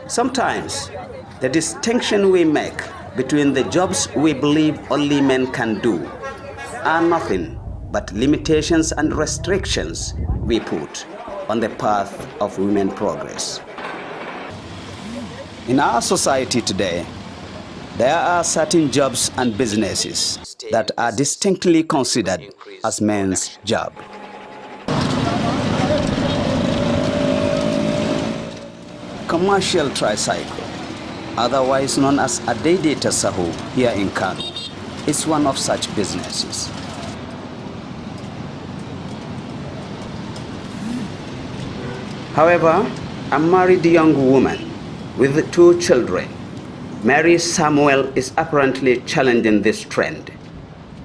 Sometimes the distinction we make between the jobs we believe only men can do are nothing but limitations and restrictions we put on the path of women progress. In our society today, there are certain jobs and businesses that are distinctly considered as men's job. Commercial tricycle, otherwise known as a daidaita sahu here in Kano, is one of such businesses. However, a married young woman with 2 children, Mary Samuel, is apparently challenging this trend,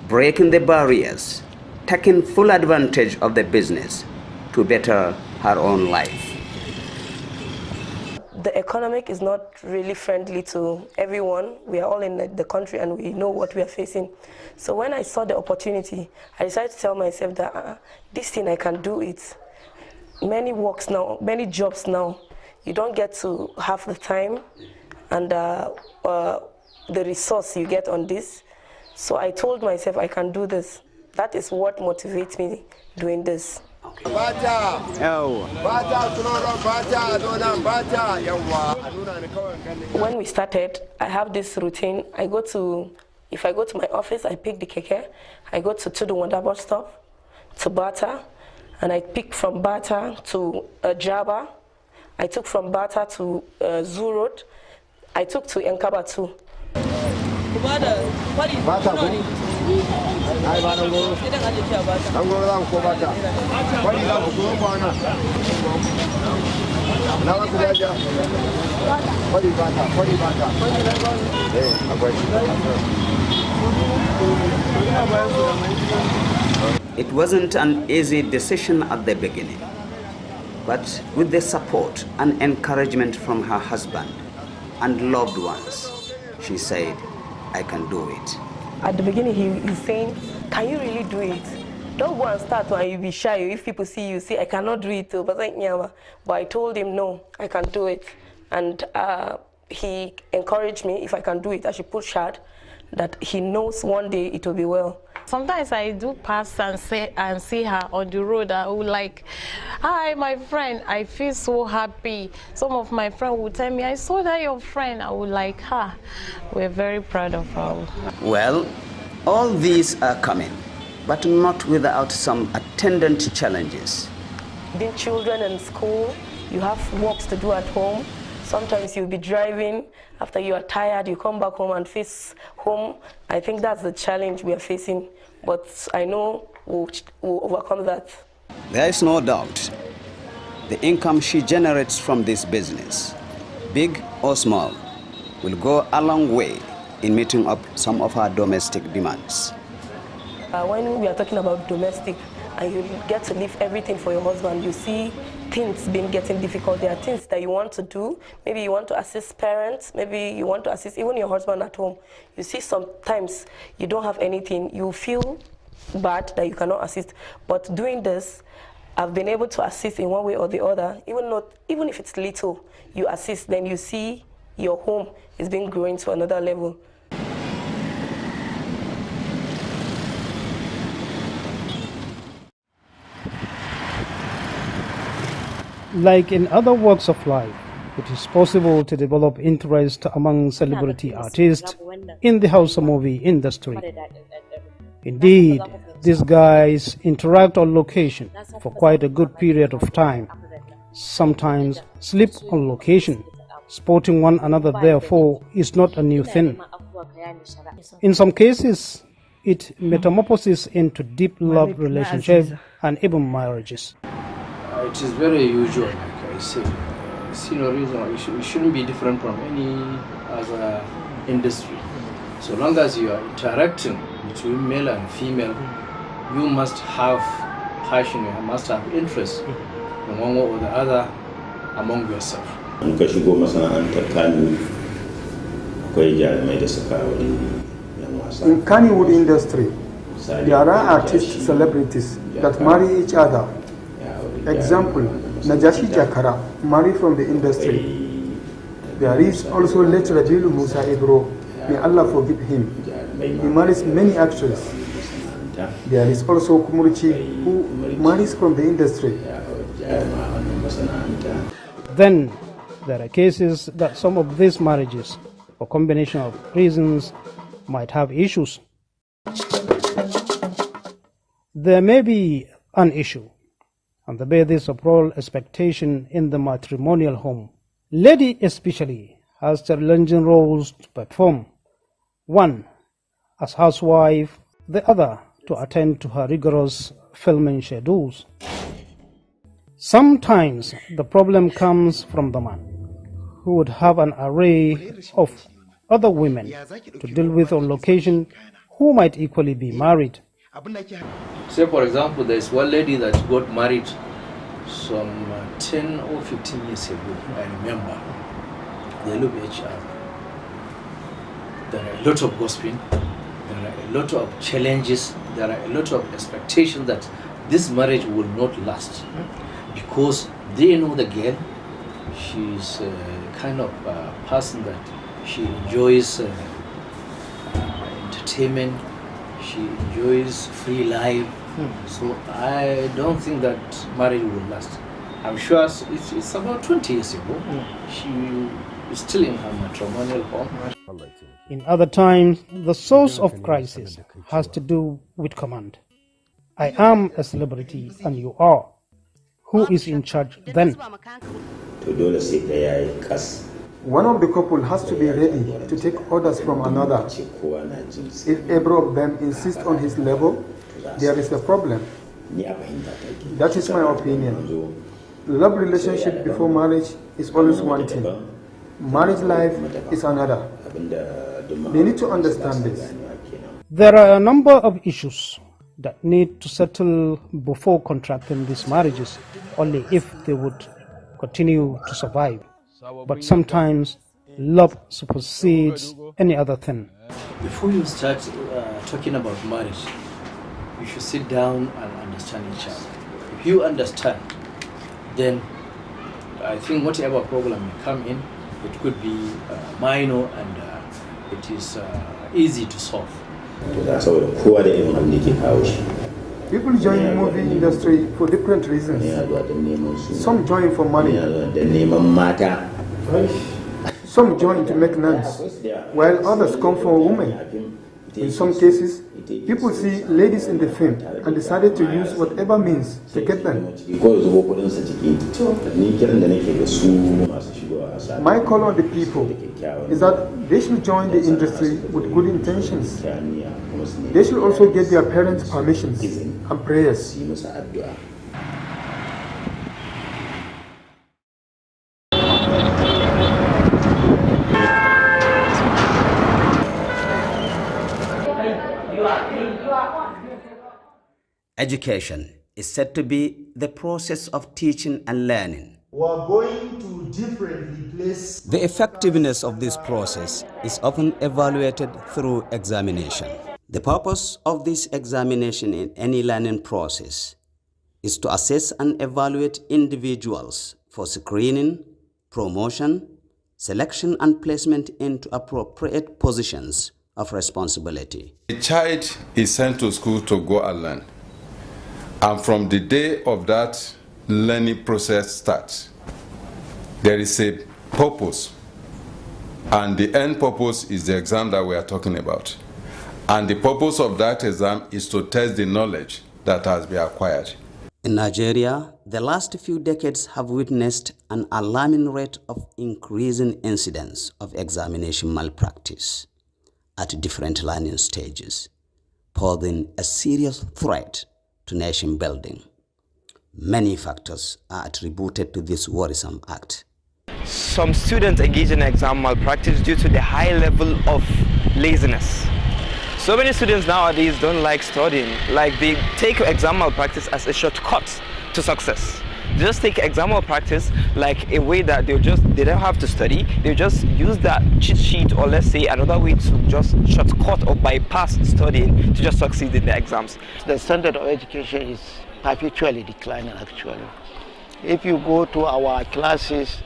breaking the barriers, taking full advantage of the business to better her own life. The economic is not really friendly to everyone. We are all in the country and we know what we are facing. So when I saw the opportunity, I decided to tell myself that this thing, I can do it. Many works now, many jobs now, you don't get to have the time and the resource you get on this. So I told myself I can do this. That is what motivates me doing this. When we started, I have this routine. If I go to my office, I pick the keke. I go to the Wanda bus stop, to Bata, and I pick from Bata to Java. I took from Bata to Zoo Road. I took to Enkaba too. It wasn't an easy decision at the beginning, but with the support and encouragement from her husband and loved ones, she said, I can do it. At the beginning, he's saying, can you really do it? Don't go and start and you'll be shy. If people see you, say, I cannot do it. But I told him, no, I can do it. And he encouraged me, if I can do it, I should push hard, that he knows one day it will be well. Sometimes I do pass and see her on the road. I will like, hi, my friend. I feel so happy. Some of my friends will tell me, I saw that your friend. I will like her. We're very proud of her. Well, all these are coming, but not without some attendant challenges. Being children in school, you have works to do at home. Sometimes you'll be driving, after you are tired, you come back home and face home. I think that's the challenge we are facing, but I know we'll overcome that. There is no doubt the income she generates from this business, big or small, will go a long way in meeting up some of her domestic demands. When we are talking about domestic, and you get to leave everything for your husband, you see things getting difficult. There are things that you want to do. Maybe you want to assist parents. Maybe you want to assist even your husband at home. You see sometimes you don't have anything. You feel bad that you cannot assist. But doing this, I've been able to assist in one way or the other. Even if it's little, you assist, then you see your home is being growing to another level. Like in other walks of life, it is possible to develop interest among celebrity artists in the Hausa movie industry. Indeed, these guys interact on location for quite a good period of time, sometimes sleep on location. Sporting one another, therefore, is not a new thing. In some cases, it metamorphoses into deep love relationships and even marriages. It is very usual, like I say. I see no reason why it shouldn't be different from any other industry. So long as you are interacting between male and female, you must have passion, you must have interest in one way or the other among yourself. In Kannywood industry, there are artists, celebrities that marry each other. Example, Najashi Jakara, married from the industry. There is also late Rabilu Musa Ibro, may Allah forgive him. He marries many actors. There is also Kumurichi, who marries from the industry. Then there are cases that some of these marriages, for combination of reasons, might have issues. There may be an issue on the basis of role expectation in the matrimonial home. Lady especially has challenging roles to perform. One, as housewife, the other to attend to her rigorous filming schedules. Sometimes the problem comes from the man, who would have an array of other women to deal with on location who might equally be married. Say, for example, there's one lady that got married some 10 or 15 years ago, I remember. They look at each other. There are a lot of gossiping, there are a lot of challenges, there are a lot of expectations that this marriage will not last. Because they know the girl, she's a kind of person that she enjoys entertainment, she enjoys free life. So I don't think that marriage will last. I'm sure it's about 20 years ago. She is still in her matrimonial home. In other times, the source of crisis has to do with command. I am a celebrity and you are. Who is in charge then? One of the couple has to be ready to take orders from another. If either of them insists on his level, there is a problem. That is my opinion. Love relationship before marriage is always one thing. Marriage life is another. They need to understand this. There are a number of issues that need to settle before contracting these marriages, only if they would continue to survive. But sometimes love supersedes any other thing. Before you start talking about marriage, you should sit down and understand each other. If you understand, then I think whatever problem may come in, it could be minor and it is easy to solve. People join the movie industry for different reasons. Some join for money. Some join to make nuns, while others come for women. In some cases, people see ladies in the film and decided to use whatever means to get them. My call on the people is that they should join the industry with good intentions. They should also get their parents' permissions and prayers. Education is said to be the process of teaching and learning. We are going to differently place. The effectiveness of this process is often evaluated through examination. The purpose of this examination in any learning process is to assess and evaluate individuals for screening, promotion, selection and placement into appropriate positions of responsibility. A child is sent to school to go and learn. And from the day of that learning process starts, there is a purpose. And the end purpose is the exam that we are talking about. And the purpose of that exam is to test the knowledge that has been acquired. In Nigeria, the last few decades have witnessed an alarming rate of increasing incidents of examination malpractice at different learning stages, posing a serious threat to nation building. Many factors are attributed to this worrisome act. Some students engage in exam malpractice due to the high level of laziness. So many students nowadays don't like studying, like they take exam malpractice as a shortcut to success. They just take exam malpractice like a way that they don't have to study, they just use that cheat sheet, or let's say another way to just shortcut or bypass studying to just succeed in the exams. The standard of education is perpetually declining actually. If you go to our classes,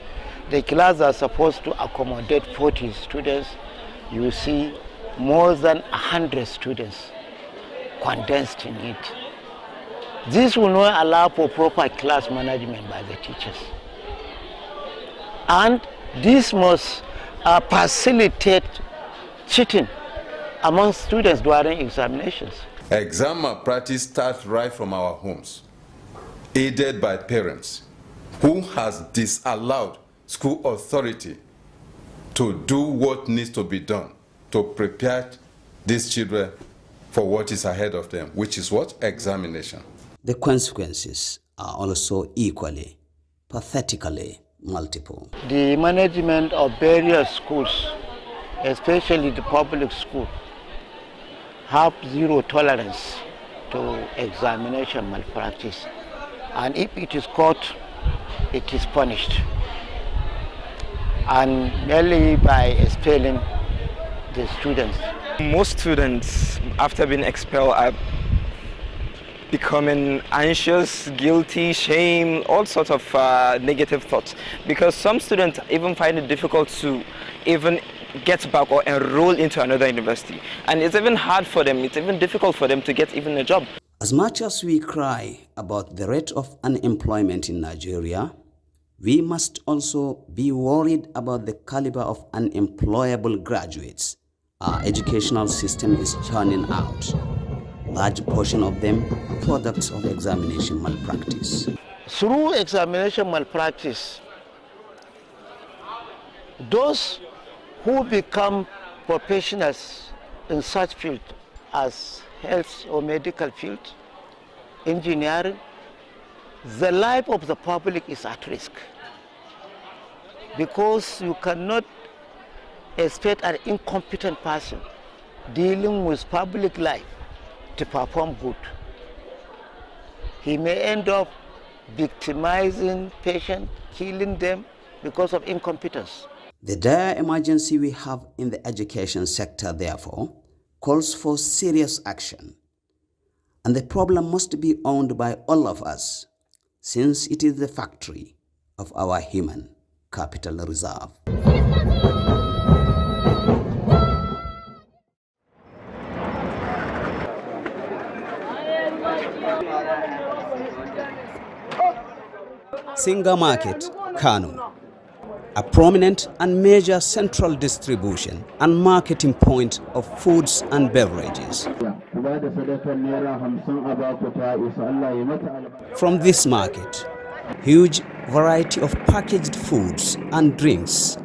The class are supposed to accommodate 40 students. You see more than 100 students condensed in it. This will not allow for proper class management by the teachers. And this must facilitate cheating among students during examinations. Exam malpractice starts right from our homes, aided by parents who has disallowed school authority to do what needs to be done to prepare these children for what is ahead of them, which is what? Examination. The consequences are also equally, pathetically multiple. The management of various schools, especially the public school, have zero tolerance to examination malpractice. And if it is caught, it is punished. And merely by expelling the students. Most students, after being expelled, are becoming anxious, guilty, shame, all sorts of negative thoughts. Because some students even find it difficult to even get back or enroll into another university. And it's even hard for them, it's even difficult for them to get even a job. As much as we cry about the rate of unemployment in Nigeria, we must also be worried about the caliber of unemployable graduates our educational system is churning out. Large portion of them products of examination malpractice. Through examination malpractice, those who become professionals in such field as health or medical field, engineering, the life of the public is at risk, because you cannot expect an incompetent person dealing with public life to perform good. He may end up victimizing patients, killing them because of incompetence. The dire emergency we have in the education sector, therefore, calls for serious action. And the problem must be owned by all of us, since it is the factory of our human capital reserve. Singa Market, Kano, a prominent and major central distribution and marketing point of foods and beverages. From this market, huge variety of packaged foods and drinks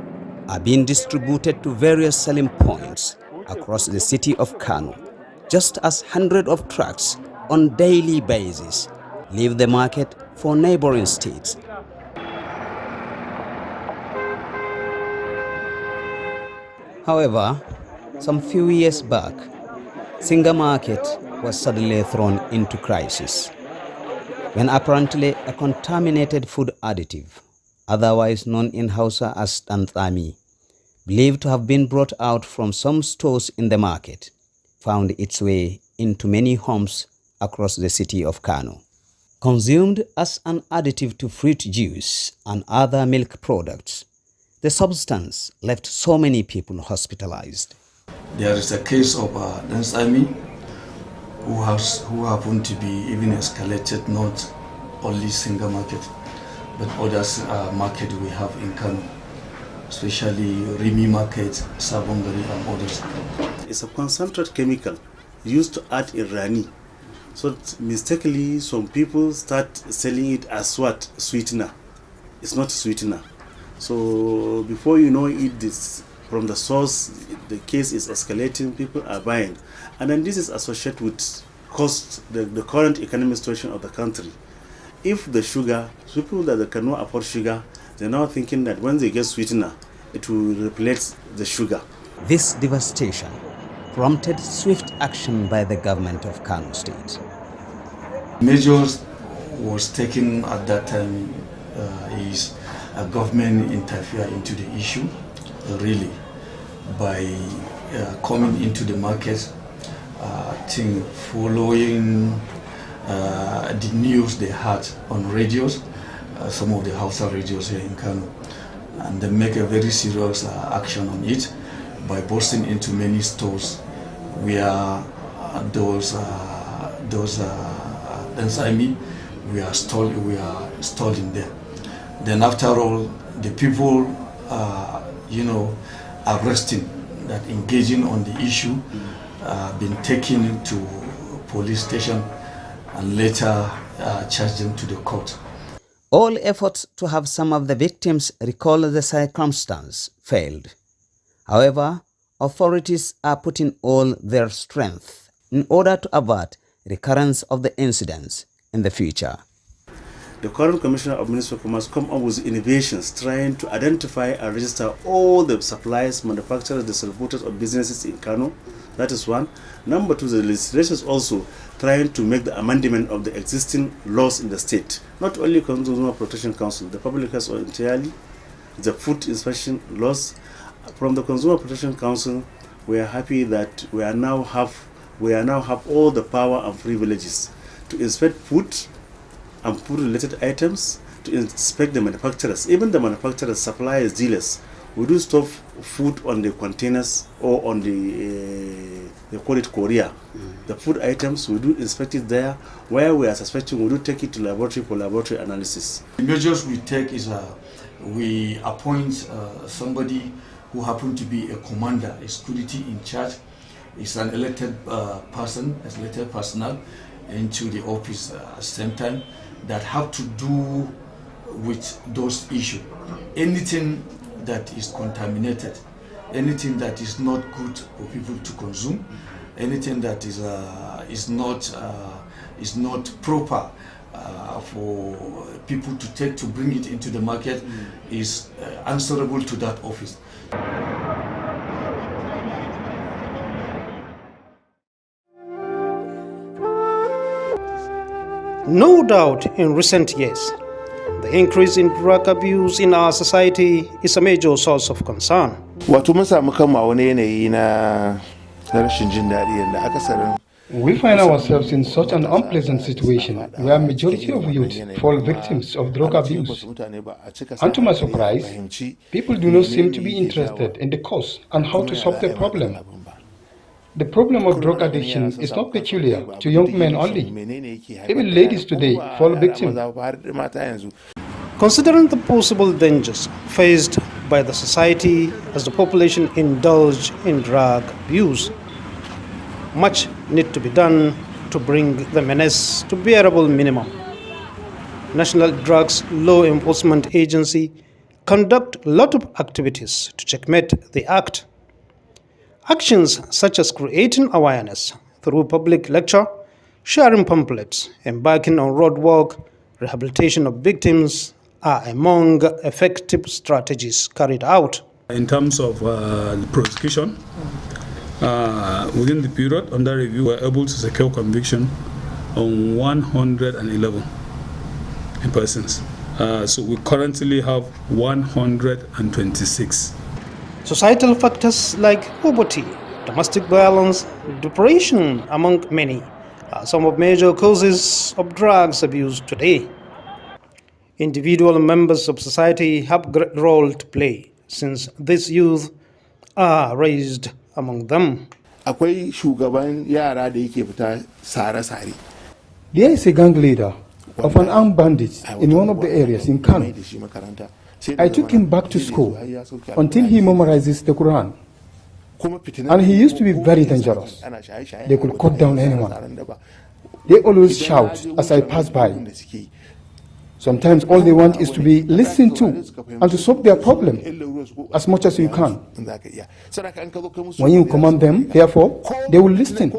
are being distributed to various selling points across the city of Kano, just as hundreds of trucks on daily basis leave the market for neighboring states. However, some few years back, Singa Market was suddenly thrown into crisis when apparently a contaminated food additive, otherwise known in Hausa as tanthami, believed to have been brought out from some stores in the market, found its way into many homes across the city of Kano. Consumed as an additive to fruit juice and other milk products, the substance left so many people hospitalized. There is a case of tanthami who happened to be even escalated not only Singa Market, but others market we have in Kano, especially Rimi Market, Sabongari and others. It's a concentrated chemical used to add in Rani. So mistakenly some people start selling it as what? Sweetener. It's not sweetener. So before you know it, this from the source, the case is escalating, people are buying. And then this is associated with cost, the current economic situation of the country. If the sugar, people that cannot afford sugar, they're now thinking that when they get sweetener, it will replace the sugar. This devastation prompted swift action by the government of Kano State. Measures was taken at that time is a government interfere into the issue, really, by coming into the market, I think following the news they had on radios, some of the Hausa radios here in Kano, and they make a very serious action on it by bursting into many stores where those enzymes we are installing them. Then after all, the people arresting that engaging on the issue been taken to police station and later charged them to the court. All efforts to have some of the victims recall the circumstance failed. However, authorities are putting all their strength in order to avert recurrence of the incidents in the future. The current Commissioner of Ministry of Commerce come up with innovations trying to identify and register all the suppliers, manufacturers, distributors of businesses in Kano. That is one. Number two, the legislation is also trying to make the amendment of the existing laws in the state. Not only Consumer Protection Council, the public health entirely, the food inspection laws. From the Consumer Protection Council, we are happy that we now have all the power and privileges to inspect food and food-related items, to inspect the manufacturers, even the manufacturers, suppliers, dealers. We do stop food on the containers or on the, they call it courier. The food items, we do inspect it there. Where we are suspecting, we do take it to laboratory for laboratory analysis. The measures we take is we appoint somebody who happens to be a commander, a security in charge. Is an elected elected personnel into the office at the same time that have to do with those issues. Anything that is contaminated, anything that is not good for people to consume, anything that is not proper for people to take to bring it into the market is answerable to that office. No doubt in recent years, the increase in drug abuse in our society is a major source of concern. We find ourselves in such an unpleasant situation where majority of youth fall victims of drug abuse. And to my surprise, people do not seem to be interested in the cause and how to solve the problem. The problem of drug addiction is not peculiar to young men only. Even ladies today fall victim. Considering the possible dangers faced by the society as the population indulge in drug abuse, much need to be done to bring the menace to bearable minimum. National Drugs Law Enforcement Agency conduct a lot of activities to checkmate the act. Actions such as creating awareness through public lecture, sharing pamphlets, embarking on road work, rehabilitation of victims are among effective strategies carried out. In terms of prosecution, within the period under review, we were able to secure conviction on 111 persons. So we currently have 126. Societal factors like poverty, domestic violence, depression, among many, are some of major causes of drugs abuse today. Individual members of society have a great role to play since these youth are raised among them. There is a gang leader of an armed bandit in one of the areas in Kano. I took him back to school until he memorizes the Quran. And he used to be very dangerous. They could cut down anyone. They always shout as I pass by. Sometimes all they want is to be listened to and to solve their problem as much as you can. When you command them, therefore, they will listen.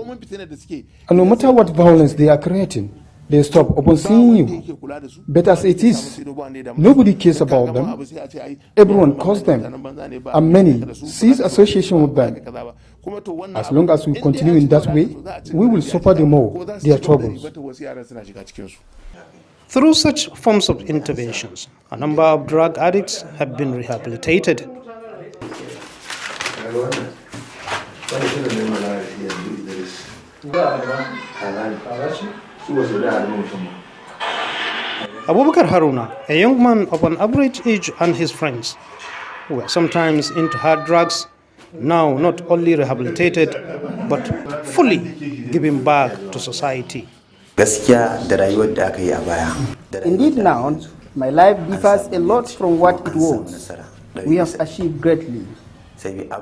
And no matter what violence they are creating, they stop upon seeing you. But as it is, nobody cares about them. Everyone calls them, and many cease association with them. As long as we continue in that way, we will suffer the more their troubles. Through such forms of interventions, a number of drug addicts have been rehabilitated. Abubakar Haruna, a young man of an average age, and his friends, who were sometimes into hard drugs, now not only rehabilitated, but fully giving back to society. Indeed now, my life differs a lot from what it was. We have achieved greatly.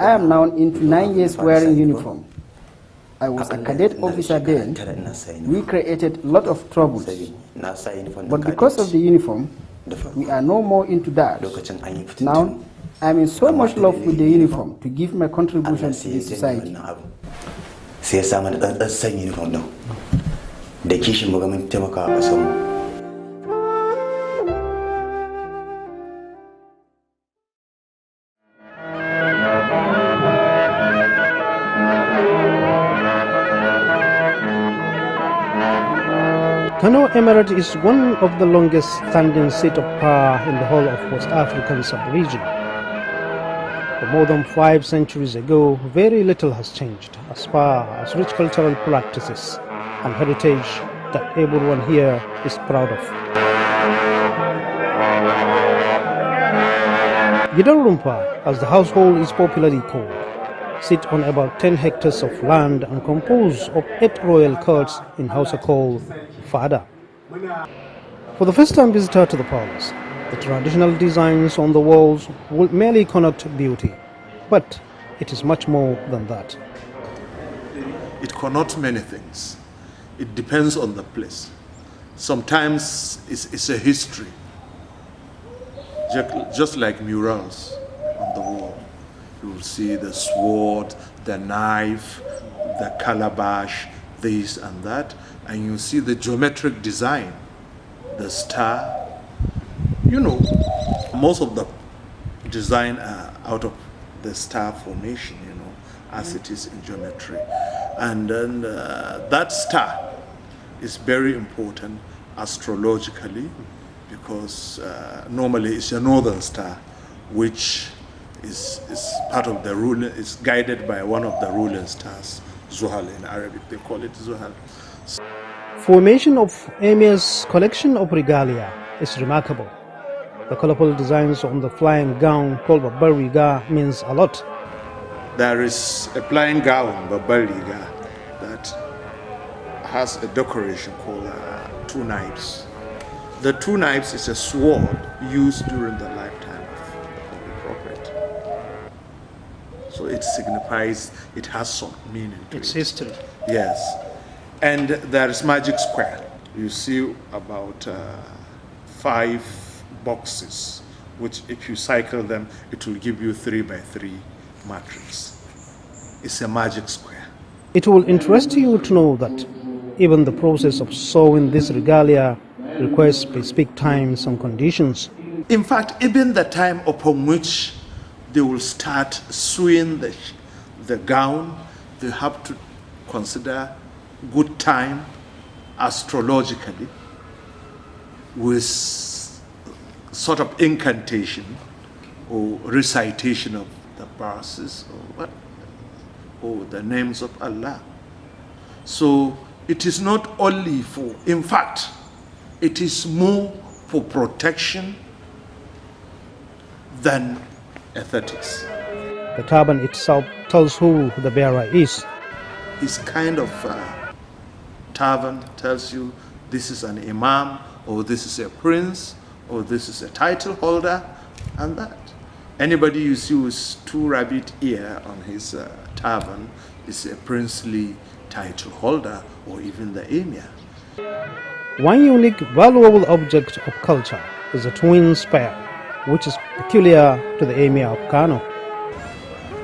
I am now into 9 years wearing uniform. I was a cadet officer then. We created a lot of troubles. But because of the uniform, we are no more into that. Now, I'm in so much love with the uniform to give my contribution to the society. Kano Emirate is one of the longest standing seat of power in the whole of West African sub-region. For more than 5 centuries ago, very little has changed as far as rich cultural practices and heritage that everyone here is proud of. Gidan as the household is popularly called, sit on about 10 hectares of land and compose of 8 royal courts in Hausa called Fada. For the first-time visitor to the palace, the traditional designs on the walls will merely connote beauty, but it is much more than that. It connotes many things. It depends on the place. Sometimes it's a history, just like murals on the wall. You will see the sword, the knife, the calabash, this and that, and you see the geometric design, the star. You know, most of the design are out of the star formation, you know, as it is in geometry. And then that star is very important astrologically because normally it's a northern star, which is part of the ruler, is guided by one of the ruling stars, Zuhal in Arabic, they call it Zuhal. Formation of Emir's collection of regalia is remarkable. The colorful designs on the flying gown called Babariga means a lot. There is a flying gown, Babariga, that has a decoration called 2 knives. The 2 knives is a sword used during the lifetime of the Holy Prophet. So it signifies, it has some meaning to It's it. history. Yes. And there is magic square. You see about 5 boxes, which if you cycle them, it will give you 3 by 3 matrix. It's a magic square. It will interest you to know that even the process of sewing this regalia requires specific times and conditions. In fact, even the time upon which they will start sewing the gown, they have to consider good time astrologically with sort of incantation or recitation of the verses or the names of Allah. So it is not only for, in fact, it is more for protection than aesthetics. The turban itself tells who the bearer is. His kind of turban tells you this is an imam, or this is a prince, or this is a title holder, and that. Anybody you see with 2 rabbit ear on his turban is a princely title holder, or even the emir. One unique, valuable object of culture is a twin spear, which is peculiar to the Emir of Kano.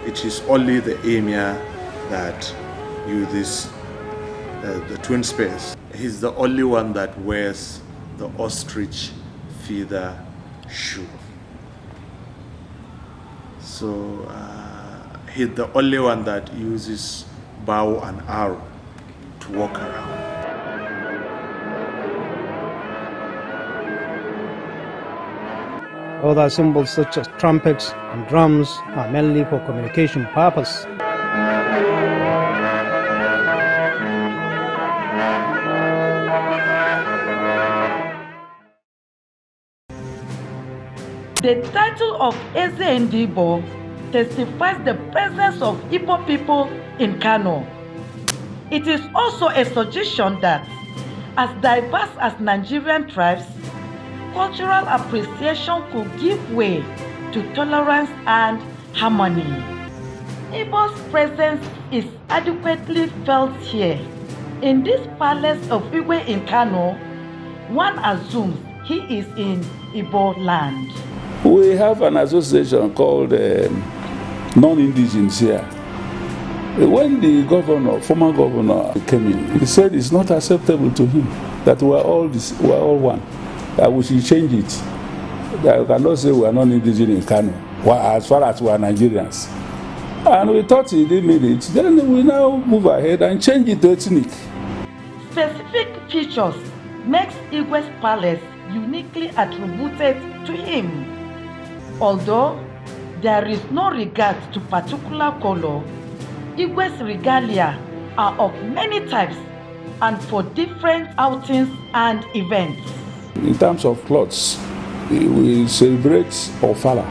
It is only the emir that uses the twin spears. He's the only one that wears the ostrich feather shoe. So he's the only one that uses bow and arrow to walk around. Other symbols such as trumpets and drums are mainly for communication purpose. The title of Eze Ndibo testifies the presence of Igbo people in Kano. It is also a suggestion that, as diverse as Nigerian tribes, cultural appreciation could give way to tolerance and harmony. Igbo's presence is adequately felt here. In this palace of Igwe in Kano, one assumes he is in Igbo land. We have an association called non-indigens here. When the former governor came in, he said it's not acceptable to him that we're all one, that we should change it. That we cannot say we are non-indigen in Kano, as far as we are Nigerians. And we thought he didn't mean it. Then we now move ahead and change it to ethnic. Specific features makes Igwe's palace uniquely attributed to him. Although there is no regard to particular color, Igwe's regalia are of many types and for different outings and events. In terms of clothes, we celebrate Ofala.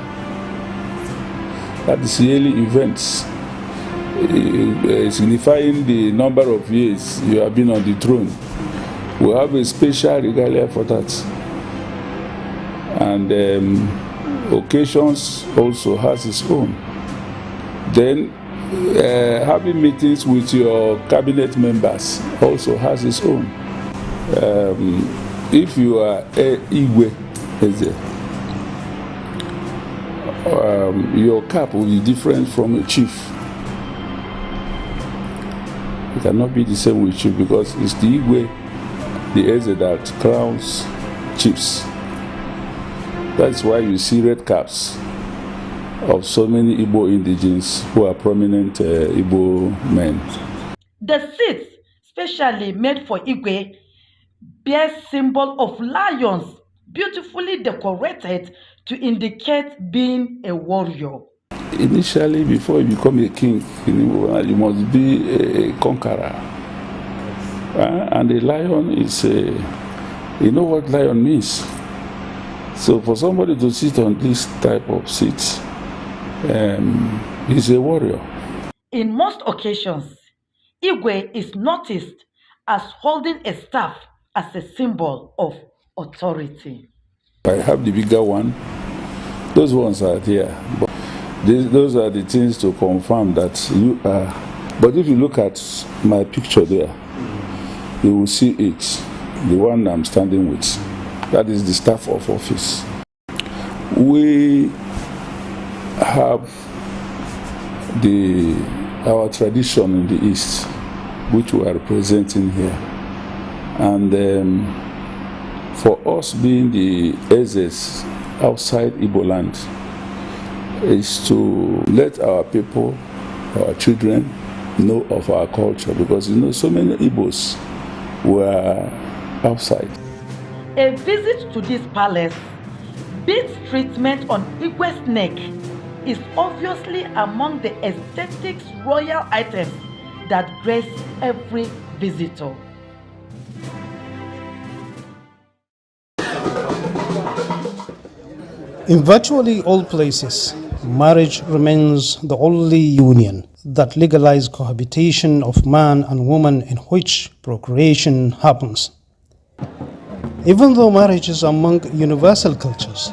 That is yearly events, signifying the number of years you have been on the throne. We have a special regalia for that. And occasions also has its own. Then having meetings with your cabinet members also has its own. If you are Igwe, your cap will be different from a chief. It cannot be the same with chief because it's the Igwe, the Eze that crowns chiefs. That's why you see red caps of so many Igbo indigenes who are prominent Igbo men. The seats, specially made for Igwe, bear symbol of lions, beautifully decorated to indicate being a warrior. Initially, before you become a king in Igbo, you must be a conqueror. And a lion is you know what lion means. So for somebody to sit on this type of seat, he's a warrior. In most occasions, Igwe is noticed as holding a staff as a symbol of authority. I have the bigger one. Those ones are there. But those are the things to confirm that you are. But if you look at my picture there, you will see it, the one I'm standing with. That is the staff of office. We have our tradition in the East, which we are representing here. And for us being the Ezes outside Igbo land, is to let our people, our children, know of our culture, because so many Igbos were outside. A visit to this palace, beads treatment on Igwe's neck, is obviously among the aesthetics royal items that grace every visitor. In virtually all places, marriage remains the only union that legalizes cohabitation of man and woman in which procreation happens. Even though marriage is among universal cultures,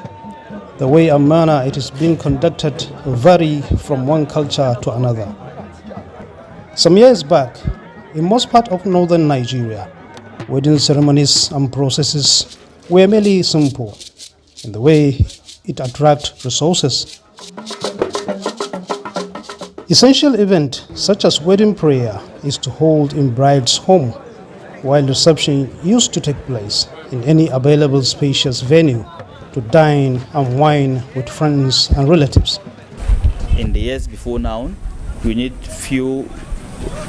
the way and manner it is being conducted vary from one culture to another. Some years back, in most part of northern Nigeria, wedding ceremonies and processes were merely simple in the way it attracts resources. Essential event such as wedding prayer is to hold in bride's home, while reception used to take place in any available spacious venue to dine and wine with friends and relatives. In the years before now, we need few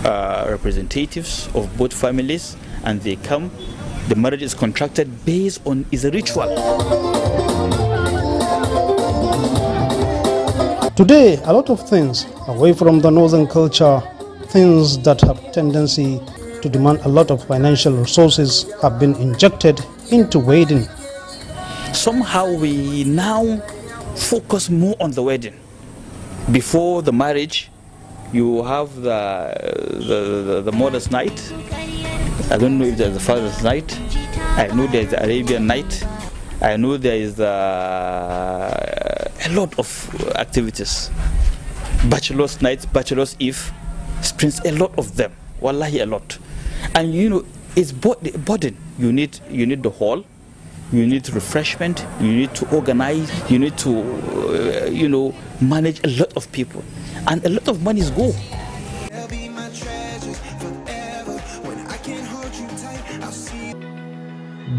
representatives of both families, and they come. The marriage is contracted based on is a ritual. Today, a lot of things away from the northern culture, things that have tendency to demand a lot of financial resources, have been injected into wedding. Somehow we now focus more on the wedding. Before the marriage, you have the mother's night. I don't know if there's the father's night. I know there's the Arabian night. I know there is a lot of activities. Bachelor's night, bachelor's eve, sprints, a lot of them. Wallahi, a lot. And you know, it's burden. You need the hall, you need refreshment, you need to organize, you need to manage a lot of people, and a lot of monies go.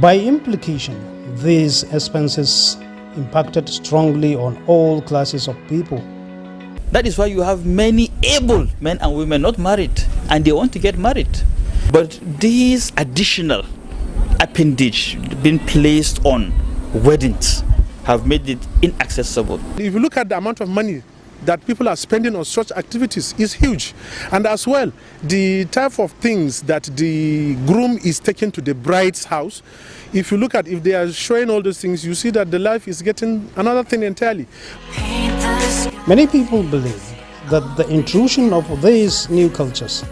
By implication, these expenses impacted strongly on all classes of people. That is why you have many able men and women not married, and they want to get married. But this additional appendage being placed on weddings have made it inaccessible. If you look at the amount of money that people are spending on such activities is huge. And as well, the type of things that the groom is taking to the bride's house, if you look at, if they are showing all those things, you see that the life is getting another thing entirely. Many people believe that the intrusion of these new cultures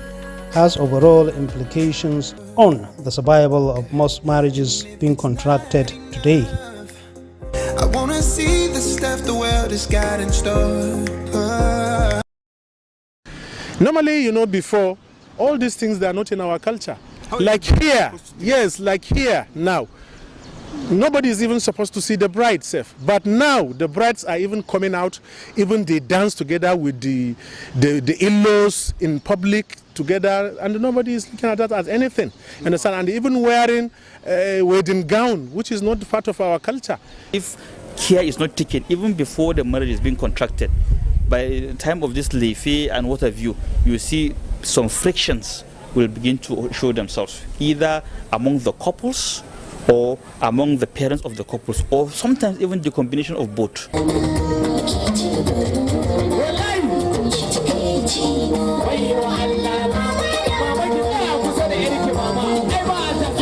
has overall implications on the survival of most marriages being contracted today. I wanna see the stuff the world has got in store. Normally, you know, before, all these things, they are not in our culture. Like here, yes, like here now. Nobody is even supposed to see the bride safe. But now the brides are even coming out, even they dance together with the in-laws in public together, and nobody is looking at that as anything. Understand? And even wearing a wedding gown, which is not part of our culture. If care is not taken, even before the marriage is being contracted, by the time of this leafy and what have you, you see some frictions will begin to show themselves, either among the couples or among the parents of the couples, or sometimes even the combination of both.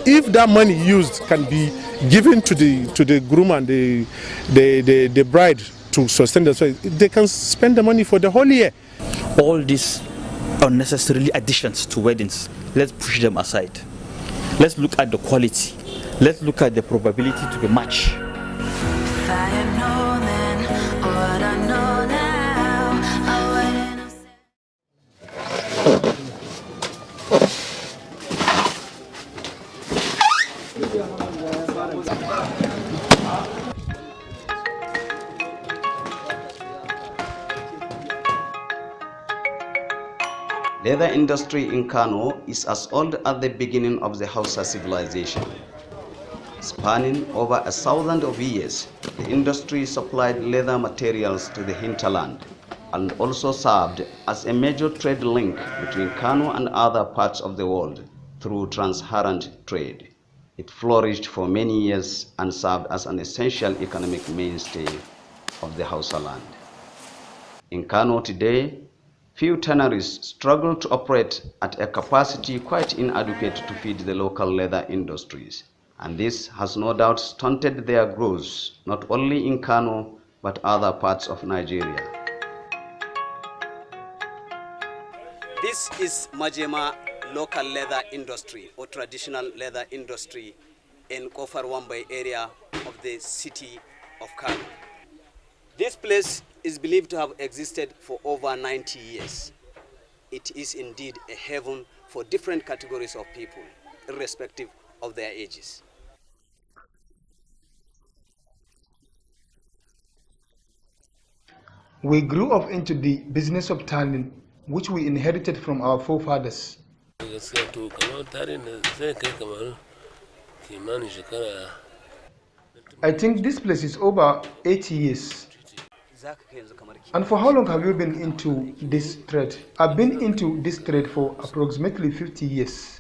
If that money used can be given to the groom and the bride to sustain themselves, they can spend the money for the whole year. All these unnecessarily additions to weddings, let's push them aside. Let's look at the quality. Let's look at the probability to be matched. Leather industry in Kano is as old as the beginning of the Hausa civilization. Spanning over 1,000 of years, the industry supplied leather materials to the hinterland and also served as a major trade link between Kano and other parts of the world through transparent trade. It flourished for many years and served as an essential economic mainstay of the Hausa land. In Kano today, few tanneries struggle to operate at a capacity quite inadequate to feed the local leather industries, and this has no doubt stunted their growth not only in Kano but other parts of Nigeria. This is Majema local leather industry or traditional leather industry in Kofar Wambai area of the city of Kano. This place is believed to have existed for over 90 years. It is indeed a heaven for different categories of people, irrespective of their ages. We grew up into the business of tanning, which we inherited from our forefathers. I think this place is over 80 years. And for how long have you been into this trade? I've been into this trade for approximately 50 years.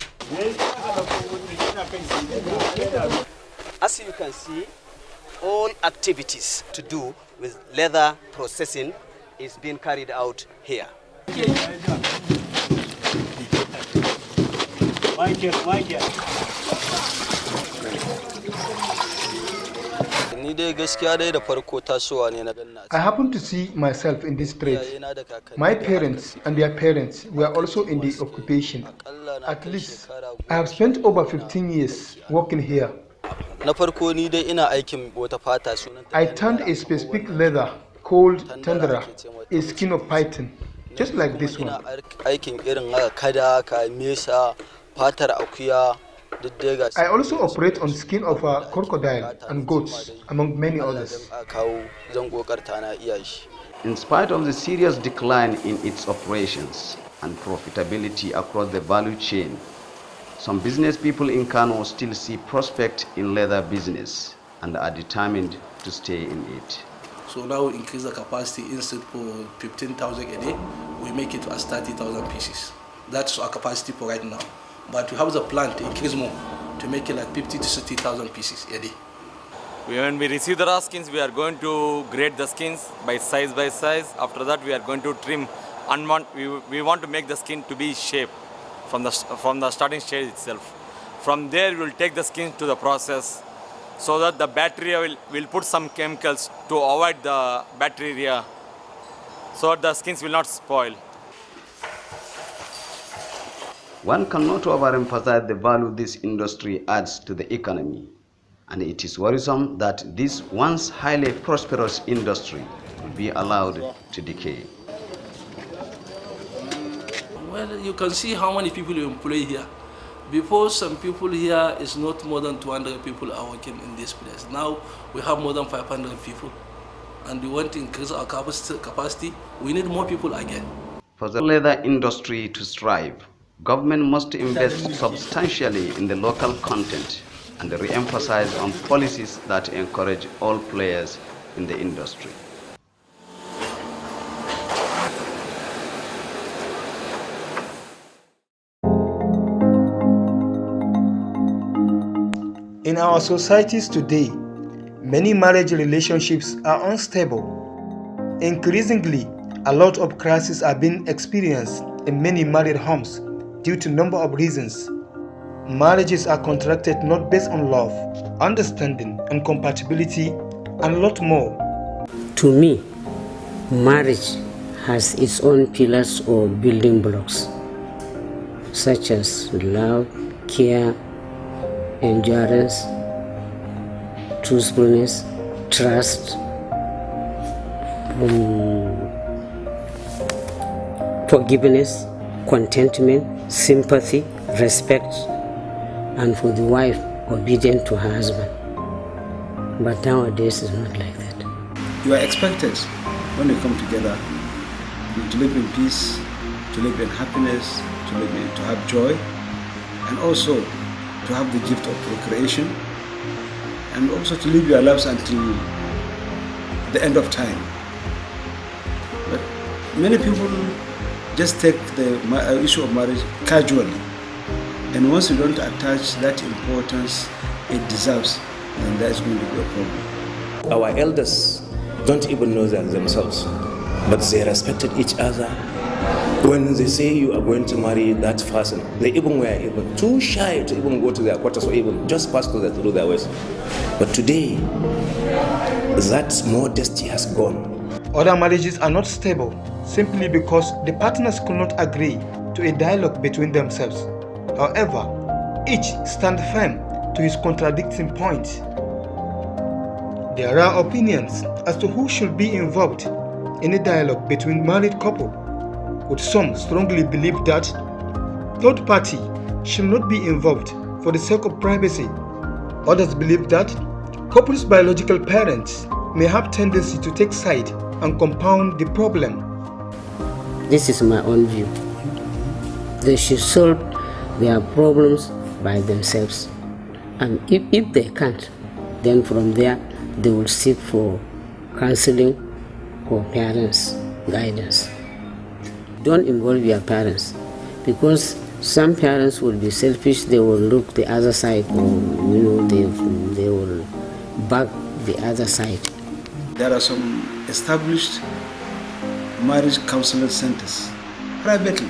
As you can see, all activities to do with leather processing is being carried out here. I happened to see myself in this trade. My parents and their parents were also in the occupation. At least, I have spent over 15 years working here. I tanned a specific leather called tundra, a skin of python, just like this one. I also operate on skin of a crocodile and goats, among many others. In spite of the serious decline in its operations and profitability across the value chain, some business people in Kano still see prospect in leather business and are determined to stay in it. So now we increase the capacity instead for 15,000 a day, we make it as 30,000 pieces. That's our capacity for right now. But we have the plan to increase more, to make it like 50 to 60,000 pieces a day. When we receive the raw skins, we are going to grade the skins by size. After that, we are going to trim. We want to make the skin to be shaped from the starting stage itself. From there, we will take the skin to the process so that the bacteria will put some chemicals to avoid the bacteria so that the skins will not spoil. One cannot overemphasize the value this industry adds to the economy, and it is worrisome that this once highly prosperous industry will be allowed to decay. Well, you can see how many people you employ here. Before, some people here is not more than 200 people are working in this place. Now we have more than 500 people, and we want to increase our capacity. We need more people again. For the leather industry to thrive, government must invest substantially in the local content and re-emphasize on policies that encourage all players in the industry. In our societies today, many marriage relationships are unstable. Increasingly, a lot of crises are being experienced in many married homes due to a number of reasons. Marriages are contracted not based on love, understanding, and compatibility, and a lot more. To me, marriage has its own pillars or building blocks, such as love, care, endurance, truthfulness, trust, forgiveness, contentment, sympathy, respect, and for the wife, obedient to her husband. But nowadays it's not like that. You are expected, when you come together, to live in peace, to live in happiness, to have joy, and also to have the gift of procreation, and also to live your lives until the end of time. But many people just take the issue of marriage casually, and once you don't attach that importance it deserves, then that is going to be a problem. Our elders don't even know that themselves, but they respected each other. When they say you are going to marry that person, they even were even too shy to even go to their quarters or even just pass through their ways. But today, that modesty has gone. Other marriages are not stable simply because the partners could not agree to a dialogue between themselves. However, each stands firm to his contradicting points. There are opinions as to who should be involved in a dialogue between married couple, with some strongly believe that third party should not be involved for the sake of privacy. Others believe that couples' biological parents may have tendency to take side and compound the problem. This is my own view. They should solve their problems by themselves. And if they can't, then from there they will seek for counseling or parents' guidance. Don't involve your parents, because some parents will be selfish. They will look the other side, or they will back the other side. There are some established marriage counseling centers privately,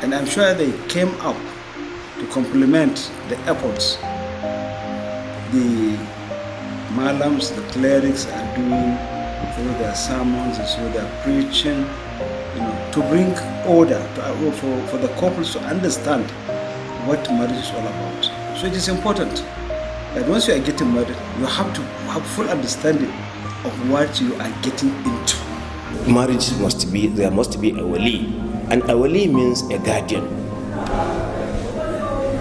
and I'm sure they came up to complement the efforts the malams, the clerics are doing through their sermons and through their preaching, to bring order for the couples to understand what marriage is all about. So it is important that once you are getting married, you have to have full understanding of what you are getting into. Marriage there must be a wali, and a wali means a guardian.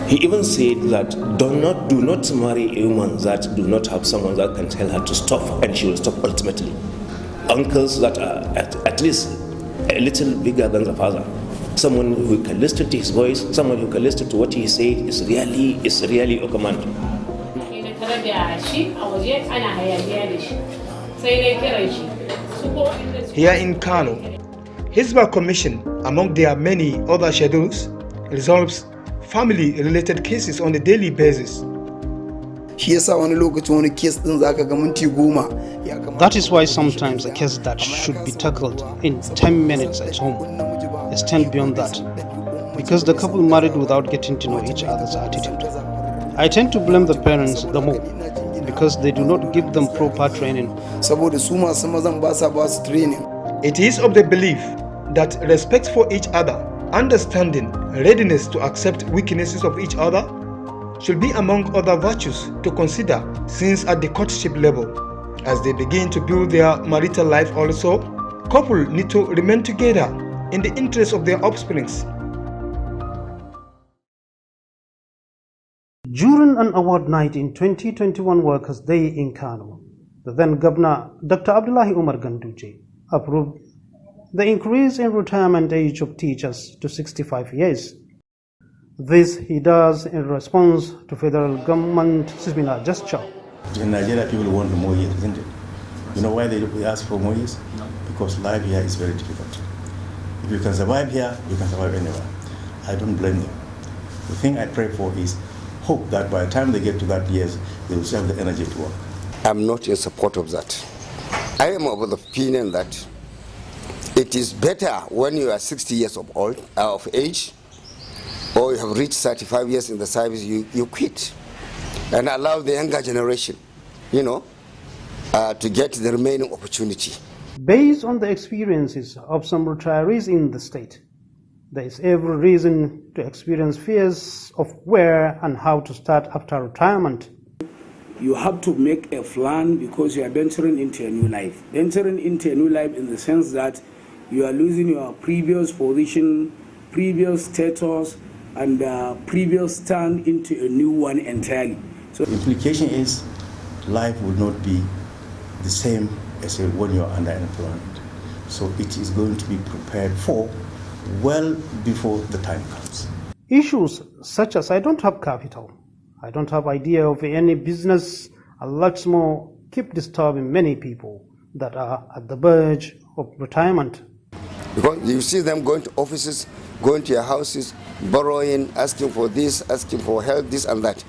He even said that do not marry a woman that do not have someone that can tell her to stop, and she will stop ultimately. Uncles that are at least a little bigger than the father. Someone who can listen to his voice, someone who can listen to what he says is really a command. Here in Kano, Hizbah Commission, among their many other schedules, resolves family-related cases on a daily basis. That is why sometimes a case that should be tackled in 10 minutes at home extend beyond that, because the couple married without getting to know each other's attitude. I tend to blame the parents the more, because they do not give them proper training. It is of the belief that respect for each other, understanding, readiness to accept weaknesses of each other should be among other virtues to consider since at the courtship level. As they begin to build their marital life also, couple need to remain together in the interest of their offsprings. During an award night in 2021 Workers' Day in Kano, the then Governor Dr. Abdullahi Umar Ganduje approved the increase in retirement age of teachers to 65 years. This he does in response to federal government gesture. In Nigeria, people want more years, isn't it? You know why they ask for more years? Because life here is very difficult. If you can survive here, you can survive anywhere. I don't blame them. The thing I pray for is hope that by the time they get to that years, they will still have the energy to work. I'm not in support of that. I am of the opinion that it is better when you are 60 years of age, or you have reached 35 years in the service, you quit and allow the younger generation, to get the remaining opportunity. Based on the experiences of some retirees in the state, there is every reason to experience fears of where and how to start after retirement. You have to make a plan because you are venturing into a new life. Venturing into a new life in the sense that you are losing your previous position, previous status, and previous stand into a new one entirely. So the implication is life will not be the same as when you are under employment. So it is going to be prepared for well before the time comes. Issues such as I don't have capital, I don't have idea of any business, and lots more keep disturbing many people that are at the verge of retirement. Because you see them going to offices, going to your houses, borrowing, asking for this, asking for help, this and that,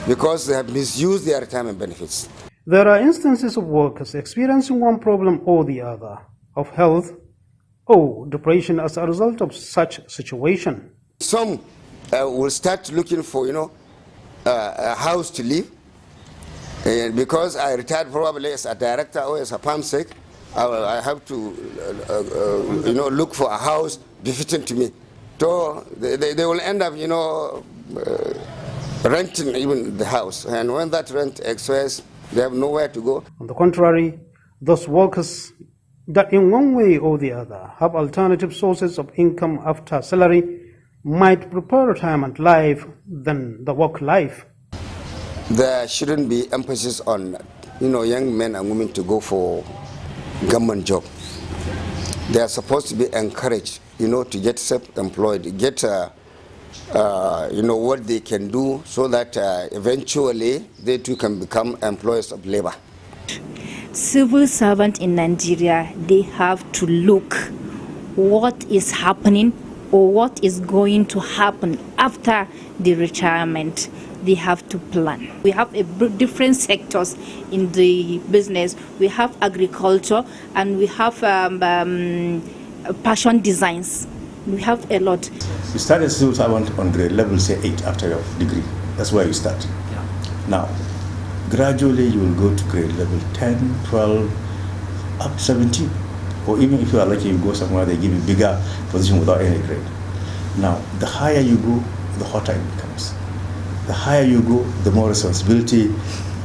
because they have misused their retirement benefits. There are instances of workers experiencing one problem or the other, of health or depression as a result of such situation. Some will start looking for, a house to live. And because I retired probably as a director or as a PAMSEC, I have to, look for a house befitting to me. So they will end up, renting even the house. And when that rent expires, they have nowhere to go. On the contrary, those workers that in one way or the other have alternative sources of income after salary might prefer retirement life than the work life. There shouldn't be emphasis on, young men and women to go for government job. They are supposed to be encouraged, to get self-employed, get, what they can do so that eventually they too can become employees of labor. Civil servants in Nigeria, they have to look what is happening or what is going to happen after the retirement. They have to plan. We have different sectors in the business. We have agriculture and we have fashion designs. We have a lot. You start as a civil servant on grade level, say 8 after your degree. That's where you start. Yeah. Now, Gradually, you will go to grade level 10, 12, up to 17. Or even if you are lucky, you go somewhere, they give you bigger position without any grade. Now, the higher you go, the hotter it becomes. The higher you go, the more responsibility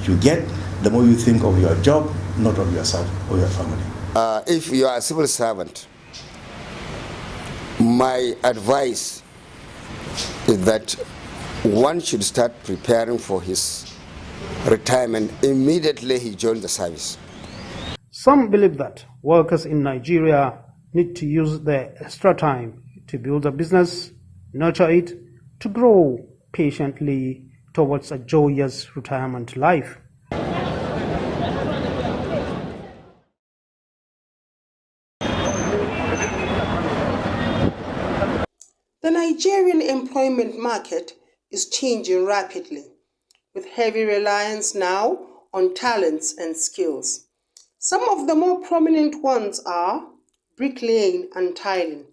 you get, the more you think of your job, not of yourself or your family. If you are a civil servant, my advice is that one should start preparing for his retirement immediately he joins the service. Some believe that workers in Nigeria need to use their extra time to build a business, nurture it, to grow patiently towards a joyous retirement life. The Nigerian employment market is changing rapidly, with heavy reliance now on talents and skills. Some of the more prominent ones are bricklaying and tiling,